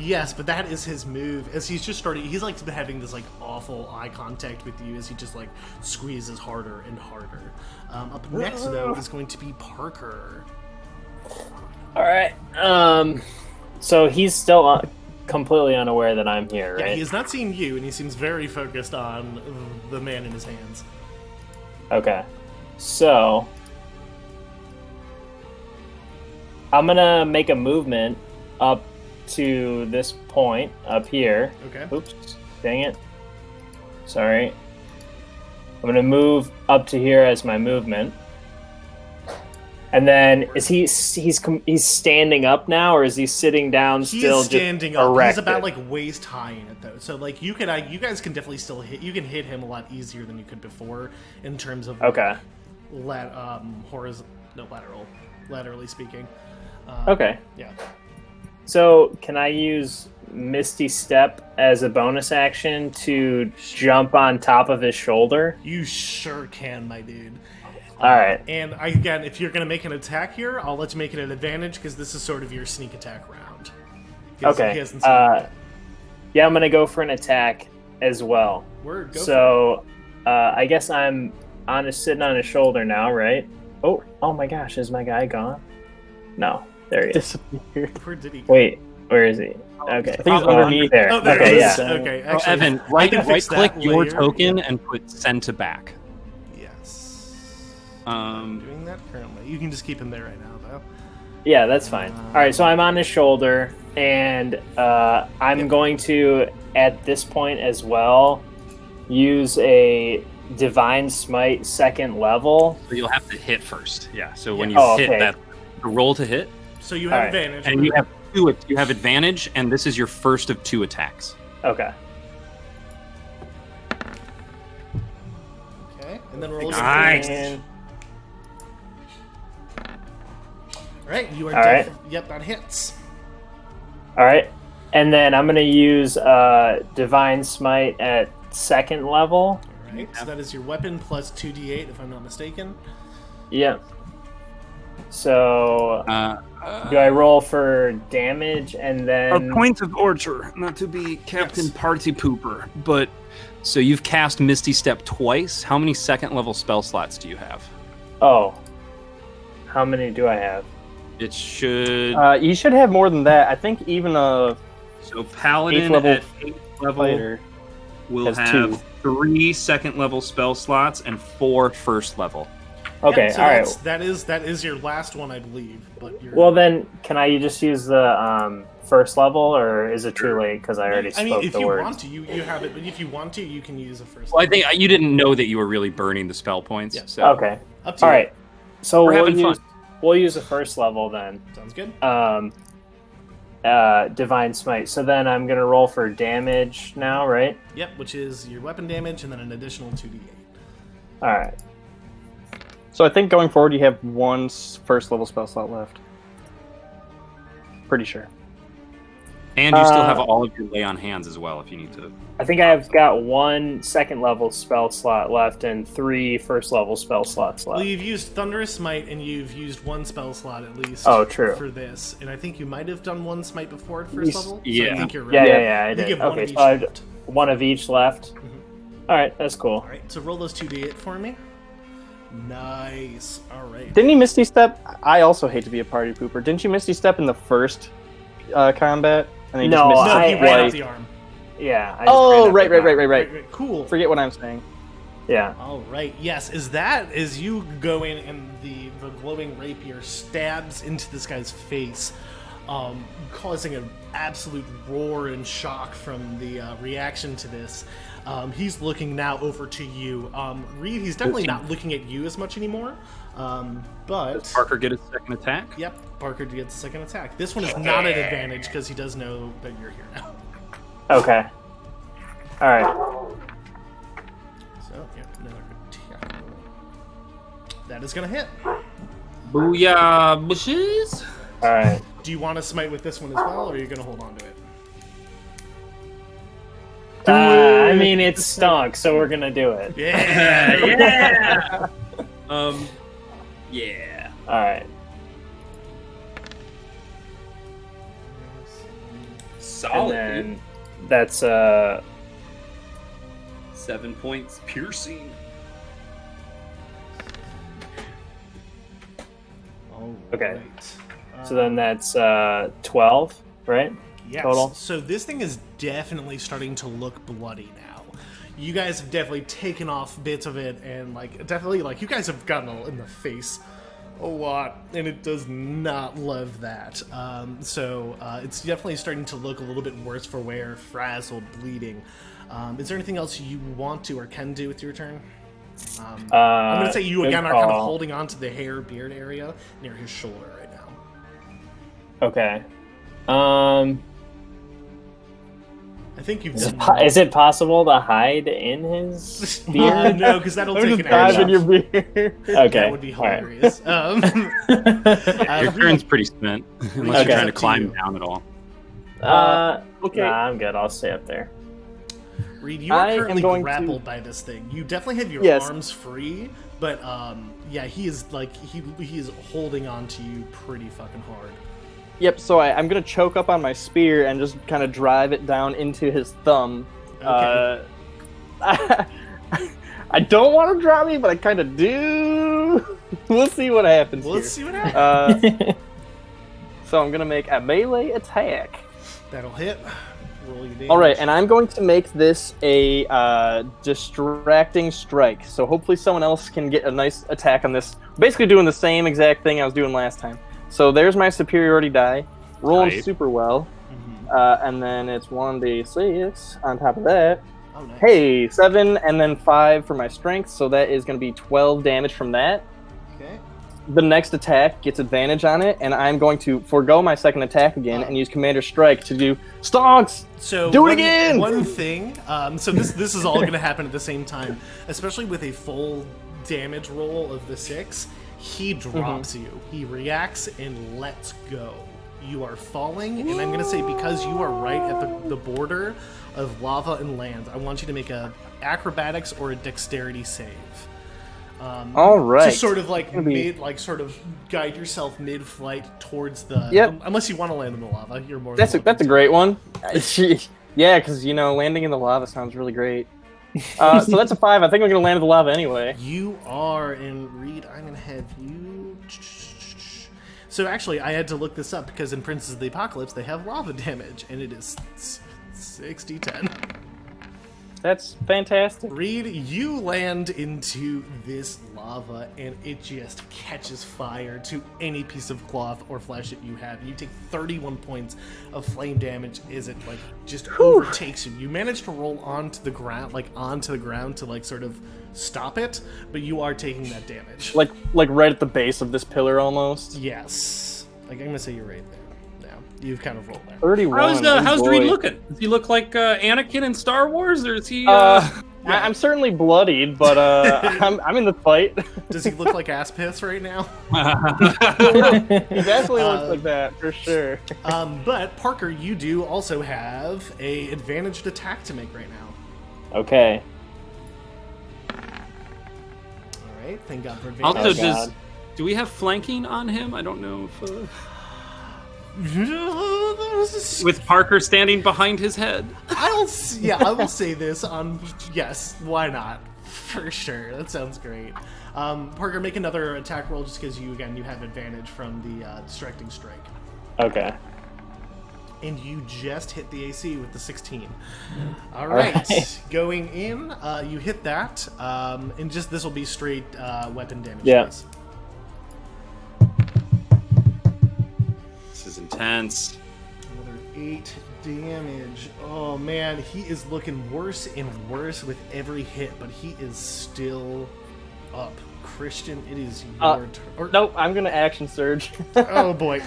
Yes, but that is his move. As he's just starting, he's like having this like awful eye contact with you as he just like squeezes harder and harder. Up next though is going to be Parker. All right. So he's still completely unaware that I'm here, Yeah, right? he has not seen you, and he seems very focused on the man in his hands. Okay. So I'm gonna make a movement up to this point up here. Okay. Oops. Dang it. Sorry. I'm gonna move up to here as my movement. And then is he's standing up now, or is he sitting down He still? is standing up. Erected? He's about like waist high in it though, so like you guys can definitely still hit. You can hit him a lot easier than you could before in terms of Okay. laterally speaking. Okay. Yeah. So can I use Misty Step as a bonus action to jump on top of his shoulder? You sure can, my dude. All right. And again, if you're gonna make an attack here, I'll let you make it an advantage because this is sort of your sneak attack round. 'Cause Okay. He hasn't seen you yet. Yeah, I'm gonna go for an attack as well. Word, go for So I guess I'm sitting on his shoulder now, right? Oh my gosh, is my guy gone? No, there he is. Disappeared. it. Where did he go? Wait, where is he? Okay, I think he's underneath. there. Oh, there Okay, he yeah. is. Okay, Oh, actually, Evan, I can fix right-click that your later. token and put send to back. Yes. I'm Um, doing that currently. You can just keep him there right now, though. Yeah, that's fine. All right, so I'm on his shoulder, and I'm going to, at this point as well, use a Divine Smite second level. so you'll have to hit first. Yeah. So when you Oh, hit okay. that, the roll to hit, So you have All right. advantage. and you have two. You have advantage, and this is your first of 2 attacks. Okay. Okay, and then roll. Nice. And- All right, you are. All right. Yep, that hits. All right, and then I'm going to use Divine Smite at second level. All right, so that is your weapon plus 2d8, if I'm not mistaken. Yeah. So Uh, do I roll for damage and then? a point of order, not to be Captain Yes. Party Pooper, but so you've cast Misty Step twice. How many second level spell slots do you have? Oh, how many do I have? It should. You should have more than that. I think even a So Paladin eighth level at 8th level fighter. will has have 2. 3 second level spell slots and 4 first level. Okay, Yeah, so all right. that is your last one, I believe. But you're, Well, then, can I just use the first level, or is it too late because I already I mean, spoke if the you words? want to, you have it. But if you want to, you can use a first. Well, I think you didn't know that you were really burning the spell points. Yeah. So. Okay, Up to all you. right. So We're we'll having use fun. we'll use the first level then. Sounds good. Divine Smite. So then I'm gonna roll for damage now, right? Yep, which is your weapon damage and then an additional 2d8. All right. So I think going forward, you have one first level spell slot left. Pretty sure. And you still have all of your lay on hands as well if you need to. I think I've got 1 second level spell slot left and 3 first level spell slots left. Well, you've used Thunderous Smite, and you've used 1 spell slot at least. Oh, true. For this, and I think you might have done 1 Smite before at first Least- level. So yeah. I think you're right. Yeah, I I think did. you have 1 Okay, of each so I have left. 1 of each left. All right, that's cool. All right, so roll those 2d8 for me. Nice. All right. Didn't you Misty Step? I also hate to be a party pooper. Didn't you Misty Step in the first combat? And then you No, just No, Misty he Step ran up twice? the arm. Yeah. I just Oh, ran up right. the back. Right. Cool. Forget what I'm saying. Yeah. All right. Yes. Is that as you go in and the glowing rapier stabs into this guy's face, causing an absolute roar and shock from the reaction to this. He's looking now over to you. Reed, he's definitely not looking at you as much anymore. But Does Parker get his second attack? yep, Parker gets a second attack. This one is not an advantage because he does know that you're here now. Okay. All right. So yeah, another attack. That is gonna hit. Booyah, bushes! All right. Do you want to smite with this one as well, or are you gonna hold on to it? I mean, it stunk, so we're gonna do it. Yeah. Yeah. Yeah. All right. Solid. And dude. then that's 7 points piercing. All Okay. right. so then that's 12, right? Yes. Total. So this thing is definitely starting to look bloody now. You guys have definitely taken off bits of it, and definitely you guys have gotten in the face a lot, and it does not love that. So it's definitely starting to look a little bit worse for wear, frazzled, bleeding. Is there anything else you want to or can do with your turn? I'm gonna say you good again are kind of call. holding on to the hair beard area near his shoulder right now. Okay. I think you've Is done. is it possible to hide in his beard? No, because that'll I'm take just an action. diving your beard. Okay. That would be all right. hilarious. Your turn's pretty spent, unless Okay. you're trying to Up to climb you. down at all. Okay. Nah, I'm good. I'll stay up there. Reed, you are I am currently going to- grappled by this thing. You definitely have your Yes. arms free, but yeah, he is he is holding on to you pretty fucking hard. Yep, so I'm going to choke up on my spear and just kind of drive it down into his thumb. Okay. I don't want to drop me, but I kind of do. We'll see what happens Well, let's here. see what happens. So I'm going to make a melee attack. That'll hit. Roll your damage. All right, and I'm going to make this a distracting strike. So hopefully someone else can get a nice attack on this. Basically doing the same exact thing I was doing last time. So there's my superiority die. Rolling Nice. super well. Mhm. And then it's 1d6 on top of that. Oh, nice. Hey, 7 and then 5 for my strength. So that is going to be 12 damage from that. Okay. The next attack gets advantage on it, and I'm going to forego my second attack again and use Commander Strike to do stonks. So Do it one, again! One thing. So this is all going to happen at the same time, especially with a full damage roll of the 6. He drops you. He reacts and lets go. You are falling, and I'm going to say because you are right at the border of lava and land, I want you to make a acrobatics or a dexterity save. All right. To sort of Gonna be- sort of guide yourself mid-flight towards the. Yep. Unless you want to land in the lava, you're more. That's than a welcome great one. Yeah, because landing in the lava sounds really great. So that's a 5. I think I'm gonna land in the lava anyway. You are, and Reed, I'm gonna have you. So actually, I had to look this up because in Princes of the Apocalypse they have lava damage, and it is 6d10. That's fantastic. Reed, you land into this lava, and it just catches fire to any piece of cloth or flesh that you have. You take 31 points of flame damage as it just overtakes you. You manage to roll onto the ground, to sort of stop it, but you are taking that damage. Like right at the base of this pillar almost. Yes, I'm gonna say you're right there. Now you've kind of rolled there. 31. How's oh Reed boy. looking? Does he look like Anakin in Star Wars, or is he? I'm certainly bloodied, but I'm in the fight. Does he look like ass piss right now? He definitely looks like that for sure. But Parker, you do also have a advantaged attack to make right now. Okay. All right, thank God for advantage. Also, God. do we have flanking on him? I don't know if with Parker standing behind his head. I will say this on yes, why not? For sure, that sounds great. Parker, make another attack roll just because you have advantage from the distracting strike, Okay. and you just hit the AC with the 16. All right, right. going in, you hit that, and just this will be straight weapon damage. Yeah. Please. This is intense. Another 8 damage. Oh man, he is looking worse and worse with every hit, but he is still up. Christian, it is your turn. Nope, I'm gonna action surge. Oh boy.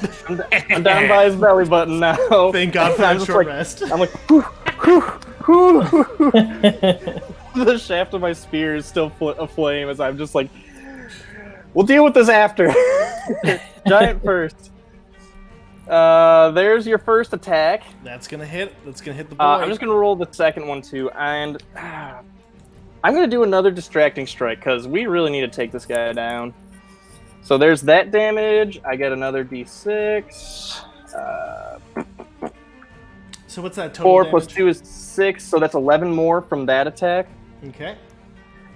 I'm down by his belly button now. Thank God for I'm that just short like- rest. I'm like, whew, whew, whew. The shaft of my spear is still aflame as I'm just like, we'll deal with this after. Giant first. There's your first attack. That's gonna hit. That's gonna hit the boy. I'm just gonna roll the second one too, and I'm gonna do another distracting strike because we really need to take this guy down. So there's that damage. I get another d6. So what's that total 4 damage? plus 2 is 6, so that's 11 more from that attack. Okay.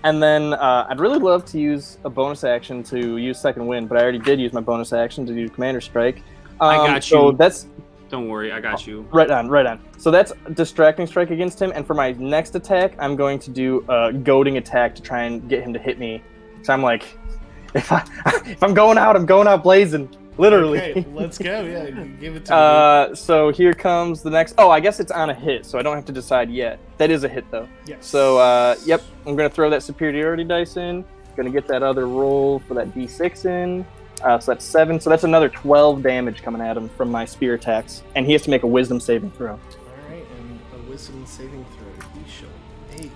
And then I'd really love to use a bonus action to use Second Wind, but I already did use my bonus action to do Commander Strike. I got So you. that's Don't worry, I got you. right on. So that's Distracting Strike against him, and for my next attack, I'm going to do a Goading attack to try and get him to hit me. So I'm like, if I'm going out, I'm going out blazing, literally. Okay, let's go. Yeah, give it to me. So here comes the next. Oh, I guess it's on a hit, so I don't have to decide yet. That is a hit, though. Yes. So, yep, I'm going to throw that superiority dice in. Going to get that other roll for that d6 in. So that's 7. So that's another 12 damage coming at him from my spear attacks. And he has to make a wisdom saving throw. All right, and a wisdom saving throw he shall make.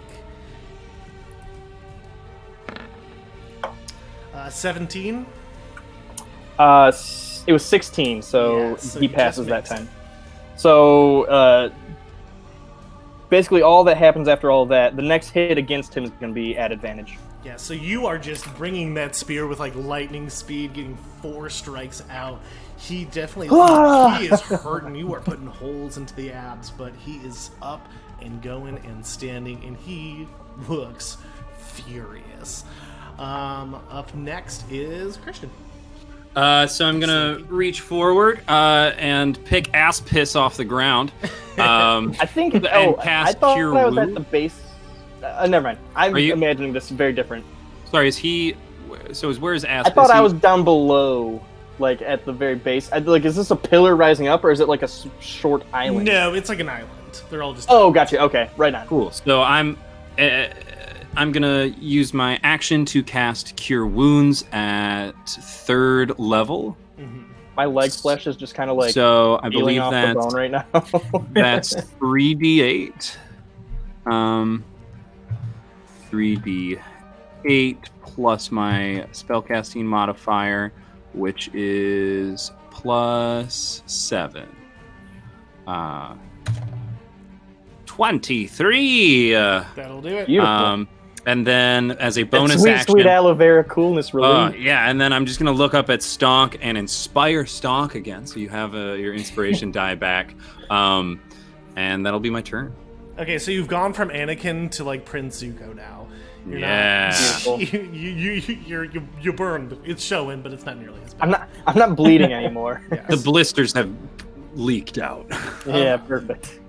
17. It was 16, so Yeah, so he you passes just that missed. time. So, basically all that happens after all that, the next hit against him is going to be at advantage. Yeah, so you are just bringing that spear with like lightning speed, getting 4 strikes out. He definitely he is hurting. You are putting holes into the abs, but he is up and going and standing, and he looks furious. Up next is Christian. So I'm gonna reach forward and pick ass piss off the ground. I think. And I cast thought Cure I was at Wound? the base. Never mind. I'm Are you- imagining this very different. Sorry, is he? So is where's ass? I thought piss? I was down below, like at the very base. Like, is this a pillar rising up, or is it like a short island? No, it's like an island. They're all just. Oh, gotcha. Okay, right on. Cool. So I'm gonna use my action to cast Cure Wounds at 3rd level. Mhm. My leg flesh is just kind of like So I peeling believe off that the bone right now. that's 3d8. 3d8 plus my spellcasting modifier, which is plus 7. 23. That'll do it. Beautiful. And then as a That bonus sweet, action, sweet aloe vera coolness relief. yeah, and then I'm just gonna look up at Stonk and inspire Stonk again, so you have your inspiration die back, and that'll be my turn. Okay, so you've gone from Anakin to like Prince Zuko now. You're Yeah. not, you burned. It's showing, but it's not nearly as bad. I'm not bleeding anymore. The blisters have leaked out. Yeah, perfect.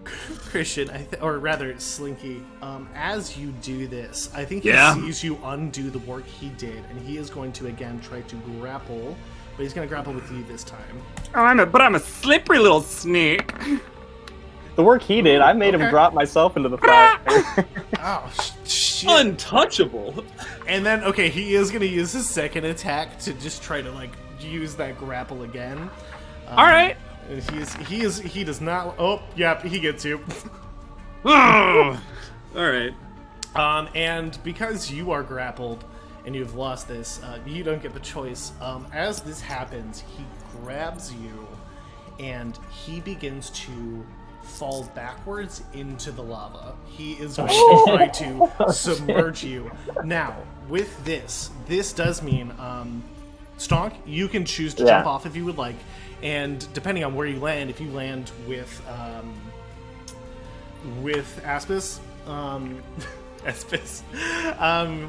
Christian, or rather Slinky, as you do this, I think he Yeah. sees you undo the work he did, and he is going to again try to grapple, but he's going to grapple with you this time. I'm a slippery little snake. The work he did, I made him Okay. drop myself into the fire. Oh, shit. Untouchable. And then, okay, he is going to use his second attack to just try to, like, use that grapple again. All right. And he does not, oh, yep, he gets you. All right. And because you are grappled and you've lost this, you don't get the choice. As this happens, he grabs you and he begins to fall backwards into the lava. He is going to try to submerge you. Now, with this does mean, Stonk, you can choose to jump off if you would like, and depending on where you land, if you land with Aspis, Aspis,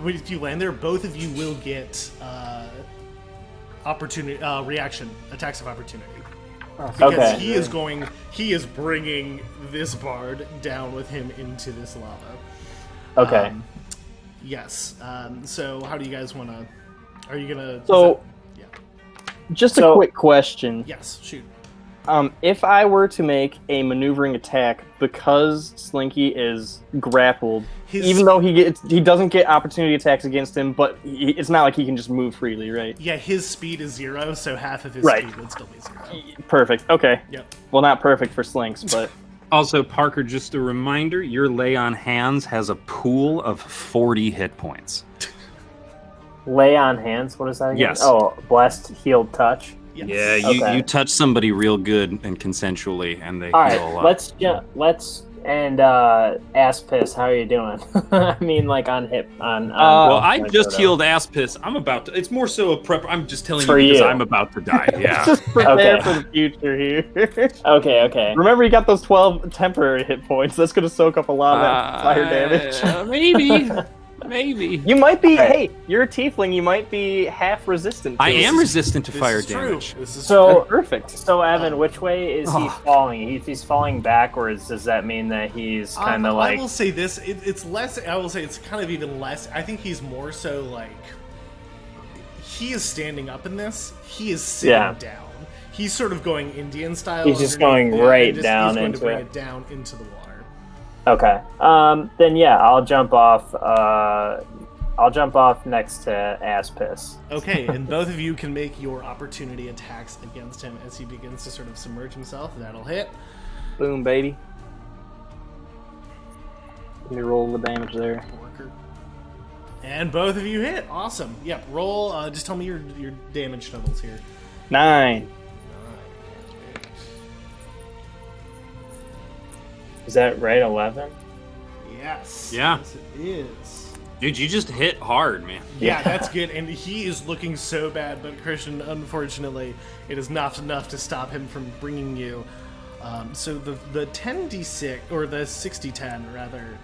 if you land there, both of you will get reaction attacks of opportunity. Because he is bringing this bard down with him into this lava. Okay. Yes. So how do you guys want to? Are you gonna? Just a quick question. Yes. Shoot. If I were to make a maneuvering attack because Slinky is grappled, even though he doesn't get opportunity attacks against him, but it's not like he can just move freely, right? Yeah, his speed is 0, so half of his speed would still be 0. Perfect. Okay. Yep. Well, not perfect for Slinks, but Also, Parker, just a reminder, your Lay on Hands has a pool of 40 hit points. Lay on hands. What is that again? Yes. Oh, blessed, healed, touch. Yes. Yeah, you touch somebody real good and consensually, and they All heal a right, lot. let's Aspis, how are you doing? I mean, like on hip on. Well, I like, just whatever. healed Aspis. I'm about to. It's more so a prep. I'm just telling For you because you. I'm about to die. Yeah. just prepare Okay. for the future here. Okay. Remember, you got those 12 temporary hit points. That's going to soak up a lot of that fire damage. Maybe. You might be. Okay. Hey, you're a tiefling. You might be half resistant. To I it. am resistant to This fire is true. damage. This is So Perfect. So Evan, which way is he falling? If he's falling backwards, does that mean that he's kind of I like? will say this: it's less. I will say it's kind of even less. I think he's more so like he is standing up in this. He is sitting down. He's sort of going Indian style. He's just underneath going it, right and just, down he's going into to bring it. it down into the water. Okay. Then yeah, I'll jump off. I'll jump off next to Aspis. Okay, and both of you can make your opportunity attacks against him as he begins to sort of submerge himself. That'll hit. Boom, baby. Let me roll the damage there. Worker. And both of you hit. Awesome. Yep. Roll. Just tell me your damage totals here. 9. Is that right? 11. Yes. Yeah. Yes, it is. Dude, you just hit hard, man. Yeah, that's good. And he is looking so bad, but Christian, unfortunately, it is not enough to stop him from bringing you. So the 10d6, or the 60-10 rather,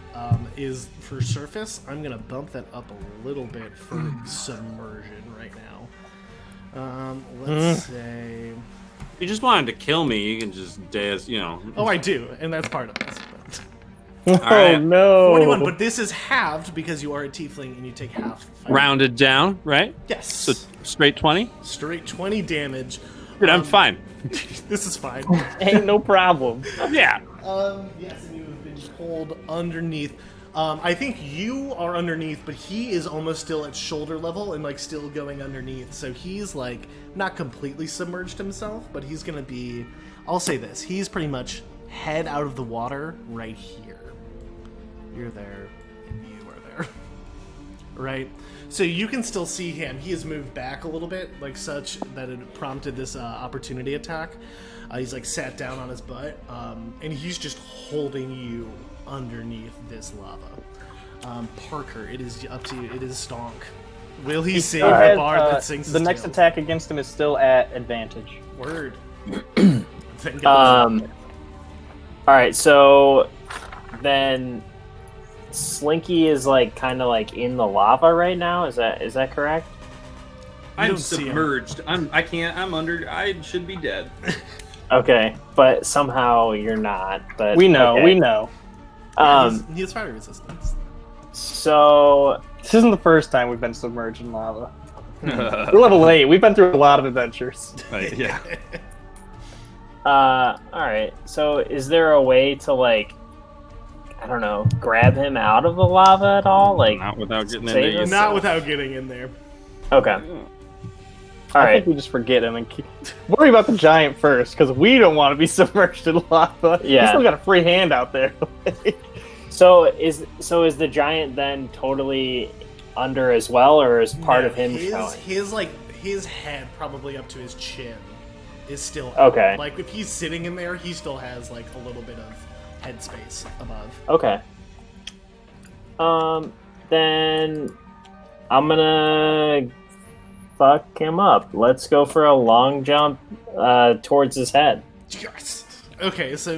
is for surface. I'm going to bump that up a little bit for submersion right now. Let's say... If you just wanted to kill me, you can just dance, Oh, I do, and that's part of this. But... right. Oh no! 41, but this is halved because you are a tiefling and you take half. Rounded down, right? Yes. So straight 20? Straight 20 damage. Dude, I'm fine. This is fine. Ain't no problem. Yeah. Yes, and you have been pulled underneath. I think you are underneath, but he is almost still at shoulder level and like still going underneath. So he's like not completely submerged himself, but he's gonna be. I'll say this: he's pretty much head out of the water right here. You're there, and you are there. Right? So you can still see him. He has moved back a little bit, like such that it prompted this opportunity attack. He's like sat down on his butt, and he's just holding you underneath this lava. Parker, it is up to you. It is Stonk. Will he save the has, bard that sings the his next tales? attack against him is still at advantage. Word. Thank God. All right. So then Slinky is like kind of like in the lava right now. Is that correct? I'm don't see him. submerged. I'm under. I should be dead. Okay, but somehow you're not. But We know. okay. We know. He has fire resistance. So This isn't the first time we've been submerged in lava. We're level 8. We've been through a lot of adventures. Yeah. all right. So is there a way to like, I don't know, grab him out of the lava at all? Like, Not without getting in Save there him? Not yourself. without getting in there. okay. All I right. think we just forget him and worry about the giant first, because we don't want to be submerged in lava. Yeah. We still got a free hand out there. So is the giant then totally under as well, or is part No, of him showing? His head probably up to his chin is still Okay. Like if he's sitting in there, he still has like a little bit of head space above. Okay. Then I'm gonna fuck him up. Let's go for a long jump towards his head. Yes. Okay, so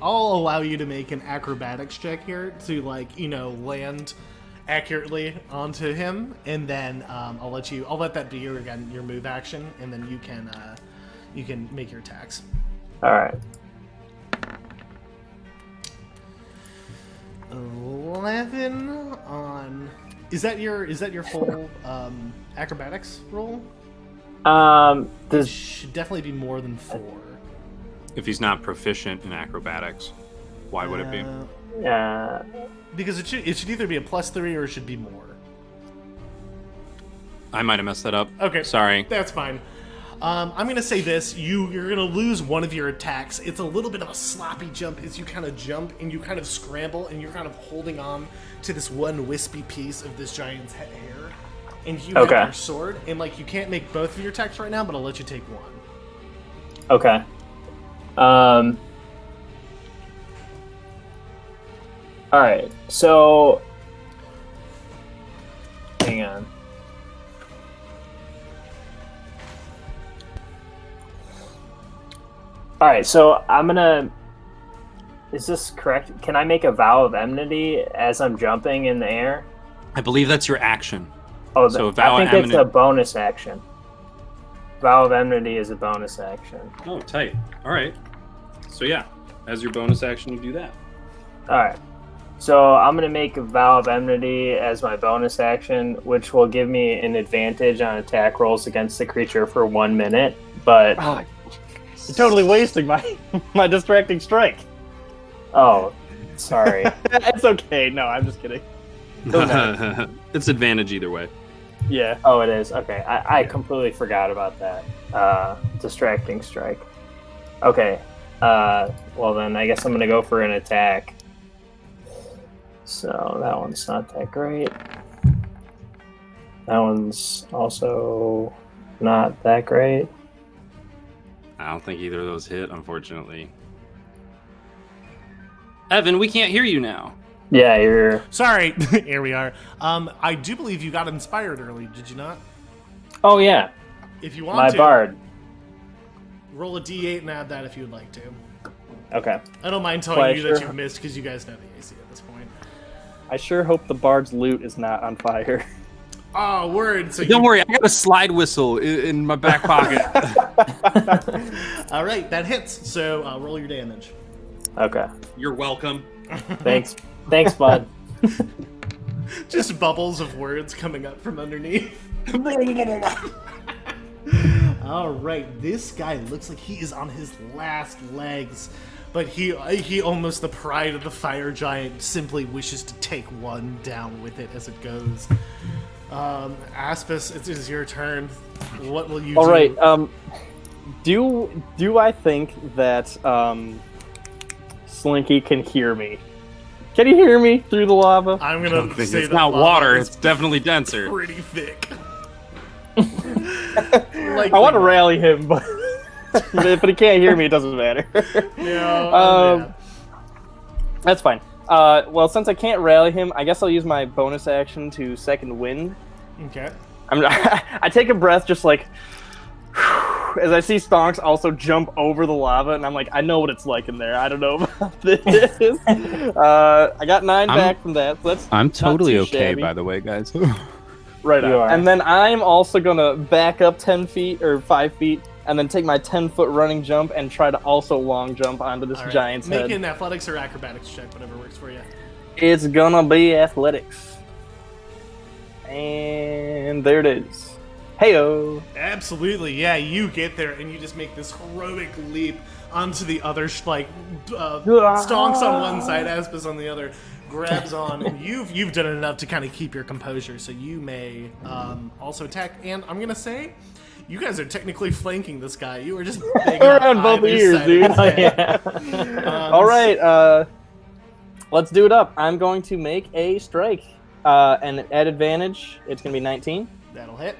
I'll allow you to make an acrobatics check here to land accurately onto him, and then I'll let that be your move action, and then you can make your attacks. All right. 11 on. Is that your full acrobatics roll? It should definitely be more than 4. If he's not proficient in acrobatics, why would it be? Because it should either be a +3 or it should be more. I might have messed that up. Okay, Sorry. that's fine. I'm gonna say this: you're gonna lose one of your attacks. It's a little bit of a sloppy jump as you kind of jump and you kind of scramble and you're kind of holding on to this one wispy piece of this giant's hair. And you have your sword, and you can't make both of your attacks right now, but I'll let you take one. Okay. All right. So, hang on. All right. So I'm gonna. Is this correct? Can I make a vow of enmity as I'm jumping in the air? I believe that's your action. Oh, So vow I of think it's a enmity- bonus action. Vow of enmity is a bonus action. Oh, tight. All right. So yeah, as your bonus action, you do that. All right. So I'm going to make a vow of enmity as my bonus action, which will give me an advantage on attack rolls against the creature for 1 minute. But Oh, you're totally wasting my distracting strike. oh, sorry. It's okay. No, I'm just kidding. It's advantage either way. Yeah. Oh, it is. Okay. I completely forgot about that. Distracting strike. Okay. Well, then I guess I'm going to go for an attack. So that one's not that great. That one's also not that great. I don't think either of those hit, unfortunately. Evan, we can't hear you now. Yeah, you're... Sorry, here we are. I do believe you got inspired early, did you not? Oh, yeah. If you want My to, bard. roll a d8 and add that if you would like to. Okay. I don't mind telling Well, you that sure. you've missed because you guys know the AC at this point. I sure hope the bard's loot is not on fire. Oh, word. So Don't worry, I got a slide whistle in my back pocket. All right, that hits. So roll your damage. Okay. You're welcome. Thanks. Thanks, bud. Just bubbles of words coming up from underneath. All right, this guy looks like he is on his last legs, but he almost the pride of the fire giant simply wishes to take one down with it as it goes. Aspis, it is your turn. What will you do? All right. Do I think that Slinky can hear me? Can he hear me through the lava? I'm I gonna don't think say it's that not lava water, is it's definitely denser. pretty thick. I want to rally him, but but he can't hear me. It doesn't matter. No, That's fine. Well, since I can't rally him, I guess I'll use my bonus action to second wind. okay. I take a breath, just like as I see Stonks also jump over the lava, and I'm like, I know what it's like in there. I don't know about this. I got 9 back from that. So that's I'm not totally too okay, shabby. by the way, guys. Right You on. are. And then I'm also gonna back up 10 feet or 5 feet, and then take my 10-foot running jump and try to also long jump onto this All right. giant's Make head. an athletics or acrobatics check, whatever works for you. It's gonna be athletics. And there it is. Heyo. Absolutely, yeah. You get there and you just make this heroic leap onto the other, Stonks on one side, Aspis on the other, grabs on, and you've done enough to kind of keep your composure. So you may also attack. And I'm gonna say, you guys are technically flanking this guy. You are just banging Around both either ears, side of dude. his head. Yeah. All right. Let's do it up. I'm going to make a strike. And at advantage, it's going to be 19, That'll hit.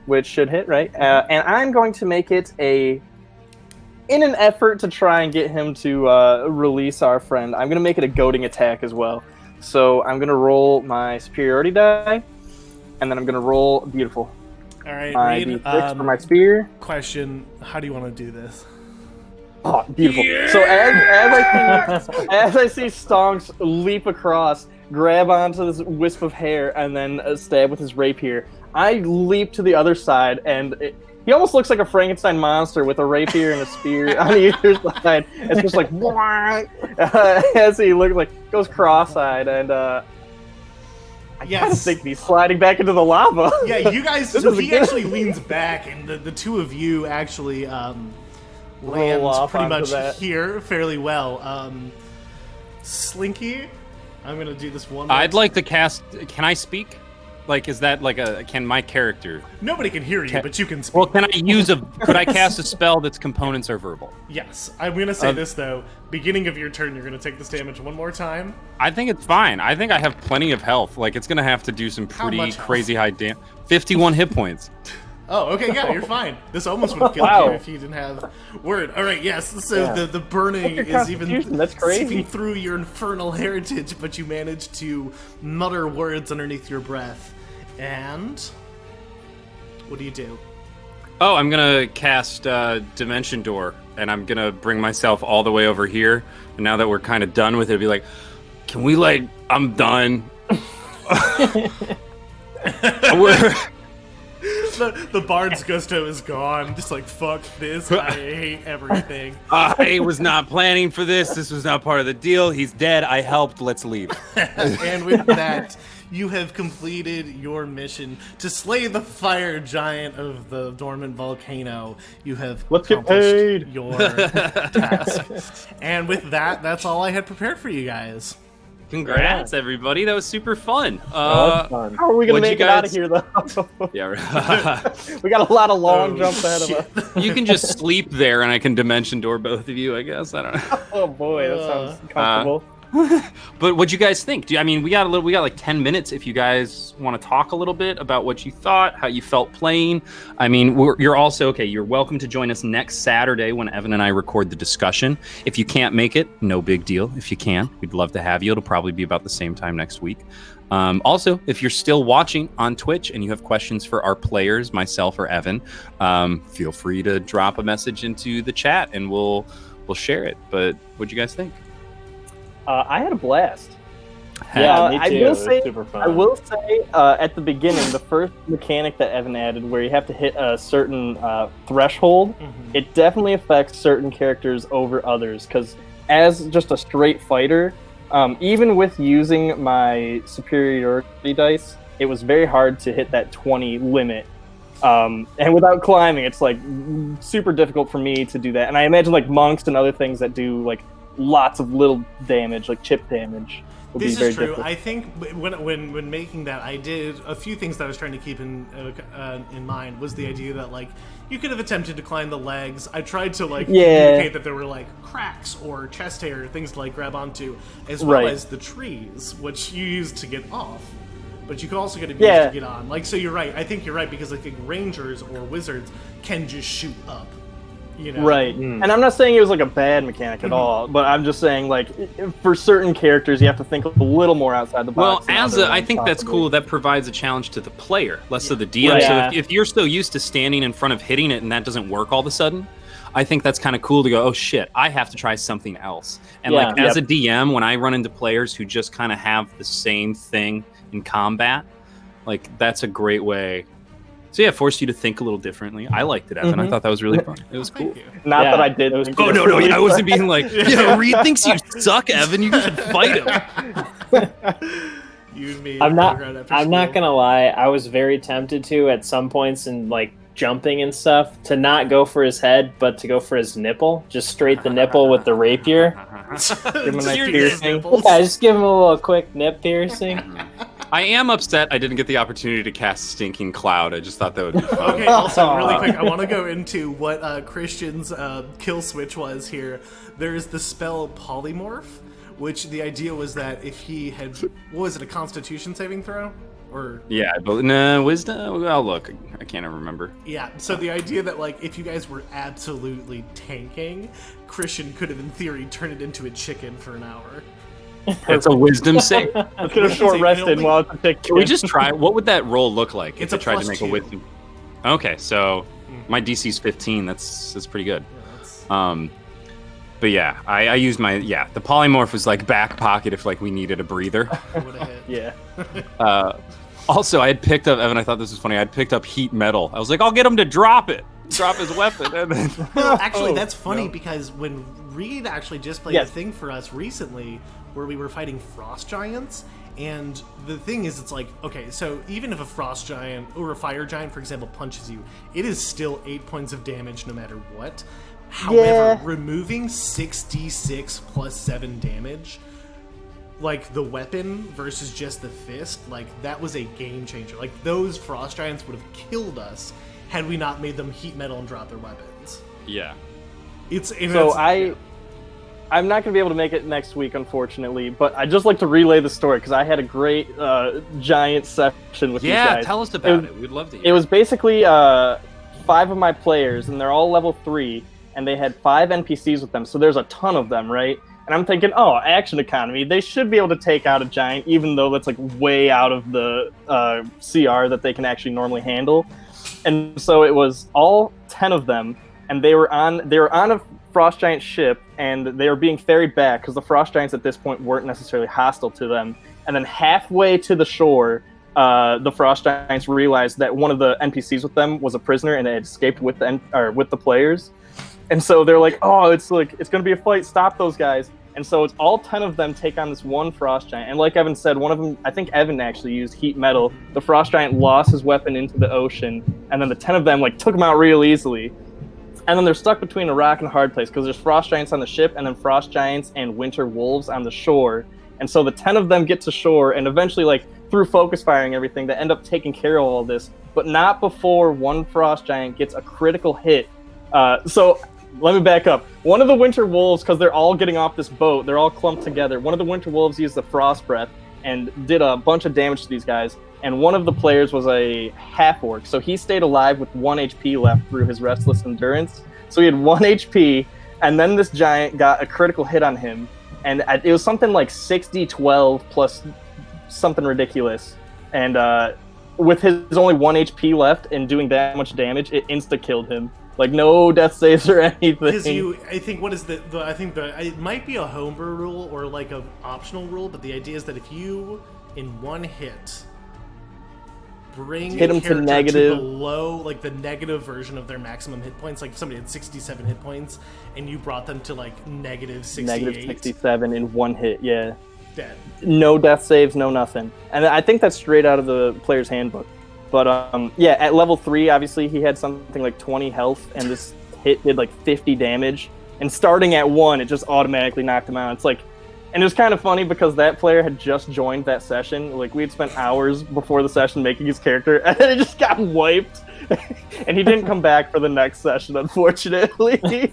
which should hit, right? And I'm going to make it in an effort to try and get him to release our friend, I'm going to make it a goading attack as well. So I'm going to roll my superiority die, and then I'm going to roll beautiful. All right, My Reed. D6 for my spear. Question: how do you want to do this? Oh, beautiful. So as I see Stonks leap across, grab onto this wisp of hair, and then stab with his rapier, I leap to the other side, and he almost looks like a Frankenstein monster with a rapier and a spear on either side. It's just like as he looks like goes cross-eyed, and I kind of think he's sliding back into the lava. Yeah, you guys. This So is a he good- actually leans back, and the two of you actually land off pretty onto much that. here fairly well. Slinky, I'm gonna do this one. I'd like to cast. Can I speak? Like, is that like a? Can my character? Nobody can hear you, but you can speak. Well, can I use a? Could I cast a spell that's components are verbal? Yes, I'm gonna say this though. Beginning of your turn, you're gonna take this damage one more time. I think it's fine. I think I have plenty of health. Like, it's gonna have to do some How pretty much health? crazy high damage. 51 hit points. Oh, okay, yeah, you're fine. This almost would have killed Wow. you if you didn't have word. All right, yes. So the burning Your is even constitution, that's crazy. seeping through your infernal heritage, but you manage to mutter words underneath your breath. And what do you do? Oh, I'm gonna cast Dimension Door, and I'm gonna bring myself all the way over here. And now that we're kind of done with it, be like, can we like? I'm done. The Bard's Gusto is gone. Just like, fuck this. I hate everything. I was not planning for this. This was not part of the deal. He's dead. I helped. Let's leave. And with that, you have completed your mission to slay the fire giant of the dormant volcano. You have Let's get accomplished paid. your task. And with that, that's all I had prepared for you guys. Congrats, everybody. That was super fun. How are we gonna what'd you make it out of guys- here, though? Yeah. Right. We got a lot of long Oh, jumps ahead of shit. us. You can just sleep there, and I can Dimension Door both of you. I guess I don't know. Oh boy, that sounds comfortable. But what'd you guys think? We got like 10 minutes if you guys want to talk a little bit about what you thought, how you felt playing. I mean, you're also, okay, you're welcome to join us next Saturday when Evan and I record the discussion. If you can't make it, no big deal. If you can, we'd love to have you. It'll probably be about the same time next week. Also, if you're still watching on Twitch and you have questions for our players, myself or Evan, feel free to drop a message into the chat and we'll share it. But what'd you guys think? I had a blast. Yeah, me I too. will It was say- super fun. I will say at the beginning, the first mechanic that Evan added, where you have to hit a certain threshold, it definitely affects certain characters over others. Because as just a straight fighter, even with using my superiority dice, it was very hard to hit that 20 limit. And without climbing, it's like super difficult for me to do that. And I imagine like monks and other things that do like lots of little damage, like chip damage. This is true. I think when making that, I did a few things that I was trying to keep in mind. Was the idea that like you could have attempted to climb the legs. I tried to like communicate that there were like cracks or chest hair, things to like grab onto, as well as the trees, which you use to get off. But you can also get abused to get on. Like, so you're right. I think you're right because I think rangers or wizards can just shoot up. You know? Right. And I'm not saying it was like a bad mechanic at all, but I'm just saying like for certain characters you have to think a little more outside the Well, box. than as other I ones, think that's possibly. cool. That provides a challenge to the player, less so the DM. Right. So Yeah. if you're so used to standing in front of hitting it and that doesn't work all of a sudden, I think that's kind of cool to go, oh shit, I have to try something else. And like Yeah. as a DM, when I run into players who just kind of have the same thing in combat, like that's a great way. So yeah, it forced you to think a little differently. I liked it, Evan. I thought that was really fun. It was cool. Thank you. Not Yeah, that I did. it was think cool. Oh it no, was I wasn't being like, yeah, Reed thinks you suck, Evan. You should fight him. You and me. I'm not. playground after I'm not school. gonna lie. I was very tempted to at some points in like jumping and stuff to not go for his head, but to go for his nipple, just straight the nipple with the rapier. Give him a nice Your piercing. nipples. Yeah, just give him a little quick nip piercing. I am upset I didn't get the opportunity to cast Stinking Cloud. I just thought that would be fun. Okay, also, really quick, I want to go into what Christian's kill switch was here. There's the spell Polymorph, which the idea was that if he had, what was it, a Constitution saving throw? Or Yeah, but no, wisdom. Well, look, I can't even remember. yeah, so the idea that like if you guys were absolutely tanking, Christian could have in theory turned it into a chicken for an hour. It's a wisdom save. I could have short rested while it's a tick. Can we just try? What would that roll look like It's if I tried to a make a +2. wisdom? Okay, so my DC's 15. That's pretty good. But yeah, I used the polymorph was like back pocket if like we needed a breather. Would have hit. Yeah. Also, I had picked up Evan. I thought this was funny. I had picked up heat metal. I was like, I'll get him to drop his weapon. And then, Well, actually, that's funny because when Reed actually just played Yes. a thing for us recently where we were fighting frost giants, and the thing is, it's like, okay, so even if a frost giant or a fire giant, for example, punches you, it is still 8 points of damage no matter what. However, removing 6d6 plus 7 damage, like the weapon versus just the fist, like that was a game changer. Like those frost giants would have killed us had we not made them heat metal and drop their weapons. yeah. I'm not going to be able to make it next week, unfortunately, but I'd just like to relay the story because I had a great giant session with these guys. Tell us about it. We'd love to hear. It was basically 5 of my players, and they're all level 3, and they had 5 NPCs with them, so there's a ton of them, right? And I'm thinking, oh, action economy, they should be able to take out a giant, even though that's like way out of the CR that they can actually normally handle. And so it was all 10 of them, and they were on a frost giant ship, and they were being ferried back because the frost giants at this point weren't necessarily hostile to them. And then halfway to the shore, the frost giants realized that one of the NPCs with them was a prisoner and had escaped with the players. And so they're like, oh, it's gonna be a fight, stop those guys. And so it's all 10 of them take on this one frost giant. And like Evan said, one of them, I think Evan actually used heat metal. The frost giant lost his weapon into the ocean, and then the 10 of them like took him out real easily. And then they're stuck between a rock and a hard place because there's frost giants on the ship and then frost giants and winter wolves on the shore. And so the 10 of them get to shore, and eventually, like, through focus firing and everything, they end up taking care of all this, but not before one frost giant gets a critical hit. So let me back up. One of the winter wolves, because they're all getting off this boat, they're all clumped together. One of the winter wolves used the frost breath and did a bunch of damage to these guys. And one of the players was a half-orc, so he stayed alive with 1 HP left through his restless endurance. So he had 1 HP, and then this giant got a critical hit on him, and it was something like 6d12 plus something ridiculous. And with his only 1 HP left and doing that much damage, it insta-killed him. Like, no death saves or anything. Because I think, what is it might be a homebrew rule or like a optional rule, but the idea is that if you, in one hit, bring Hit a 'em to character negative. below, like the negative version of their maximum hit points, like if somebody had 67 hit points, and you brought them to like negative 68, Negative 67 in 1 hit, yeah. dead. No death saves, no nothing. And I think that's straight out of the player's handbook. But yeah, at level 3, obviously, he had something like 20 health, and this hit did like 50 damage. And starting at 1, it just automatically knocked him out. It's like, and it was kind of funny because that player had just joined that session. Like, we had spent hours before the session making his character, and then it just got wiped. And he didn't come back for the next session, unfortunately.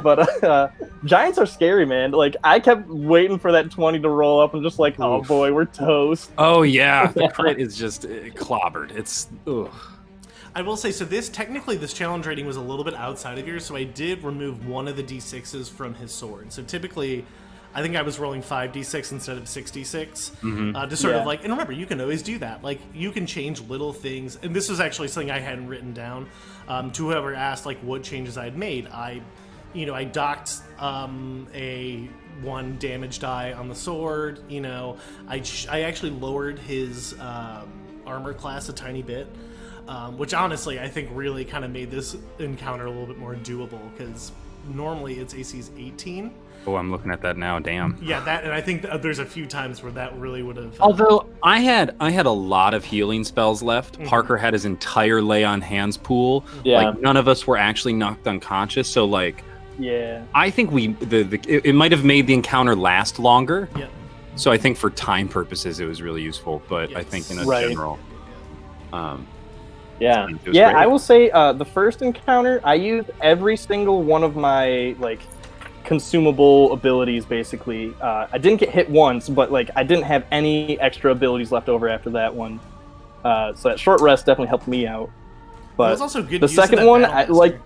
But giants are scary, man. Like, I kept waiting for that 20 to roll up and just like, oh boy, we're toast. Oh yeah, the crit is just clobbered. It's ugh. I will say, so this challenge rating was a little bit outside of yours, so I did remove one of the d6s from his sword. So typically, I think I was rolling 5d6 instead of 6d6 to sort of like, and remember, you can always do that. Like, you can change little things, and this was actually something I hadn't written down. To whoever asked like what changes I had made, I docked a 1 damage die on the sword. I actually lowered his armor class a tiny bit. Which honestly, I think really kind of made this encounter a little bit more doable, because normally its AC is 18. Oh, I'm looking at that now. Damn. Yeah, and I think there's a few times where that really would have. Although I had a lot of healing spells left. Parker had his entire lay on hands pool. Yeah. Like, none of us were actually knocked unconscious. So like, Yeah. I think it might have made the encounter last longer. Yeah. So I think for time purposes it was really useful. But I think in a Right. general, Yeah, it was yeah. great. I will say the first encounter, I used every single one of my like consumable abilities basically. I didn't get hit once, but like I didn't have any extra abilities left over after that one. So that short rest definitely helped me out. But It was also good the using second that one, battle I, master. like,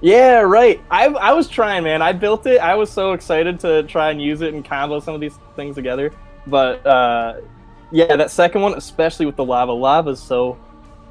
yeah, right. I was trying, man. I built it. I was so excited to try and use it and combo some of these things together. But yeah, that second one, especially with the lava. Lava is so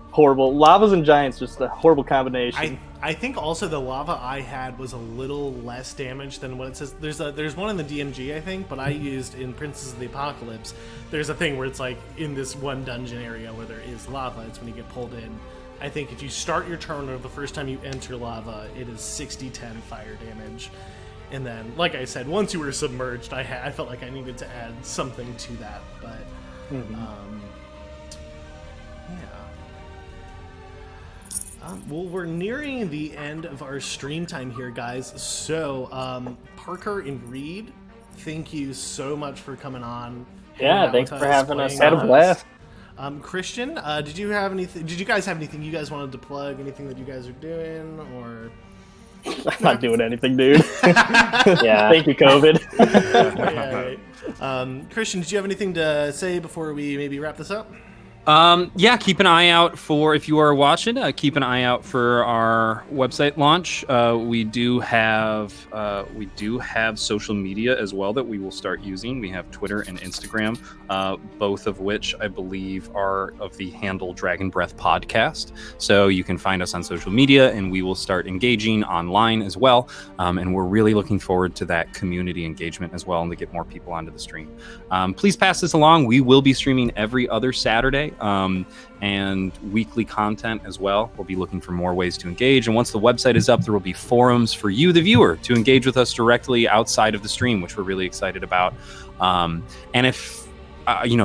horrible. Lavas and giants, just a horrible combination. I think also the lava I had was a little less damage than what it says. There's one in the DMG, I think, but I used in Princess of the Apocalypse. There's a thing where it's like in this one dungeon area where there is lava. It's when you get pulled in. I think if you start your turn or the first time you enter lava, it is 60-10 fire damage. And then, like I said, once you were submerged, I felt like I needed to add something to that. But well, we're nearing the end of our stream time here, guys. So, Parker and Reed, thank you so much for coming on. hanging Yeah, out thanks with for having us. playing Had a with blast. Christian, did you have anything? Did you guys have anything you guys wanted to plug? Anything that you guys are doing, or? I'm not doing anything, dude. Yeah. Thank you, COVID. Yeah, right. Christian, did you have anything to say before we maybe wrap this up? Yeah, keep an eye out for, if you are watching, keep an eye out for our website launch. We do have social media as well that we will start using. We have Twitter and Instagram, both of which I believe are of the handle Dragon Breath Podcast. So you can find us on social media, and we will start engaging online as well. And we're really looking forward to that community engagement as well, and to get more people onto the stream. Please pass this along. We will be streaming every other Saturday. And weekly content as well. We'll be looking for more ways to engage. And once the website is up, there will be forums for you, the viewer, to engage with us directly outside of the stream, which we're really excited about. And if,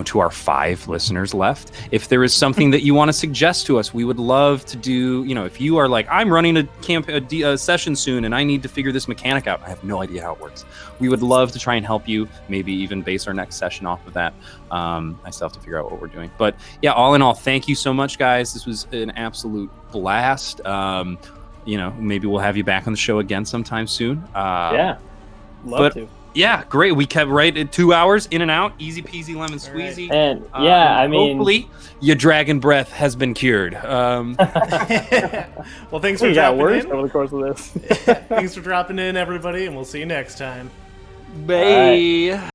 to our 5 listeners left, if there is something that you want to suggest to us, we would love to do, if you are like, I'm running a session soon and I need to figure this mechanic out. I have no idea how it works. We would love to try and help you, maybe even base our next session off of that. I still have to figure out what we're doing. But yeah, all in all, thank you so much, guys. This was an absolute blast. Maybe we'll have you back on the show again sometime soon. Yeah. Love to. Yeah, great. We kept right at 2 hours, in and out, easy peasy lemon squeezy. And yeah, I mean, hopefully your dragon breath has been cured. Well, thanks for We got dropping worse in. over the course of this. Thanks for dropping in, everybody, and we'll see you next time. Bye.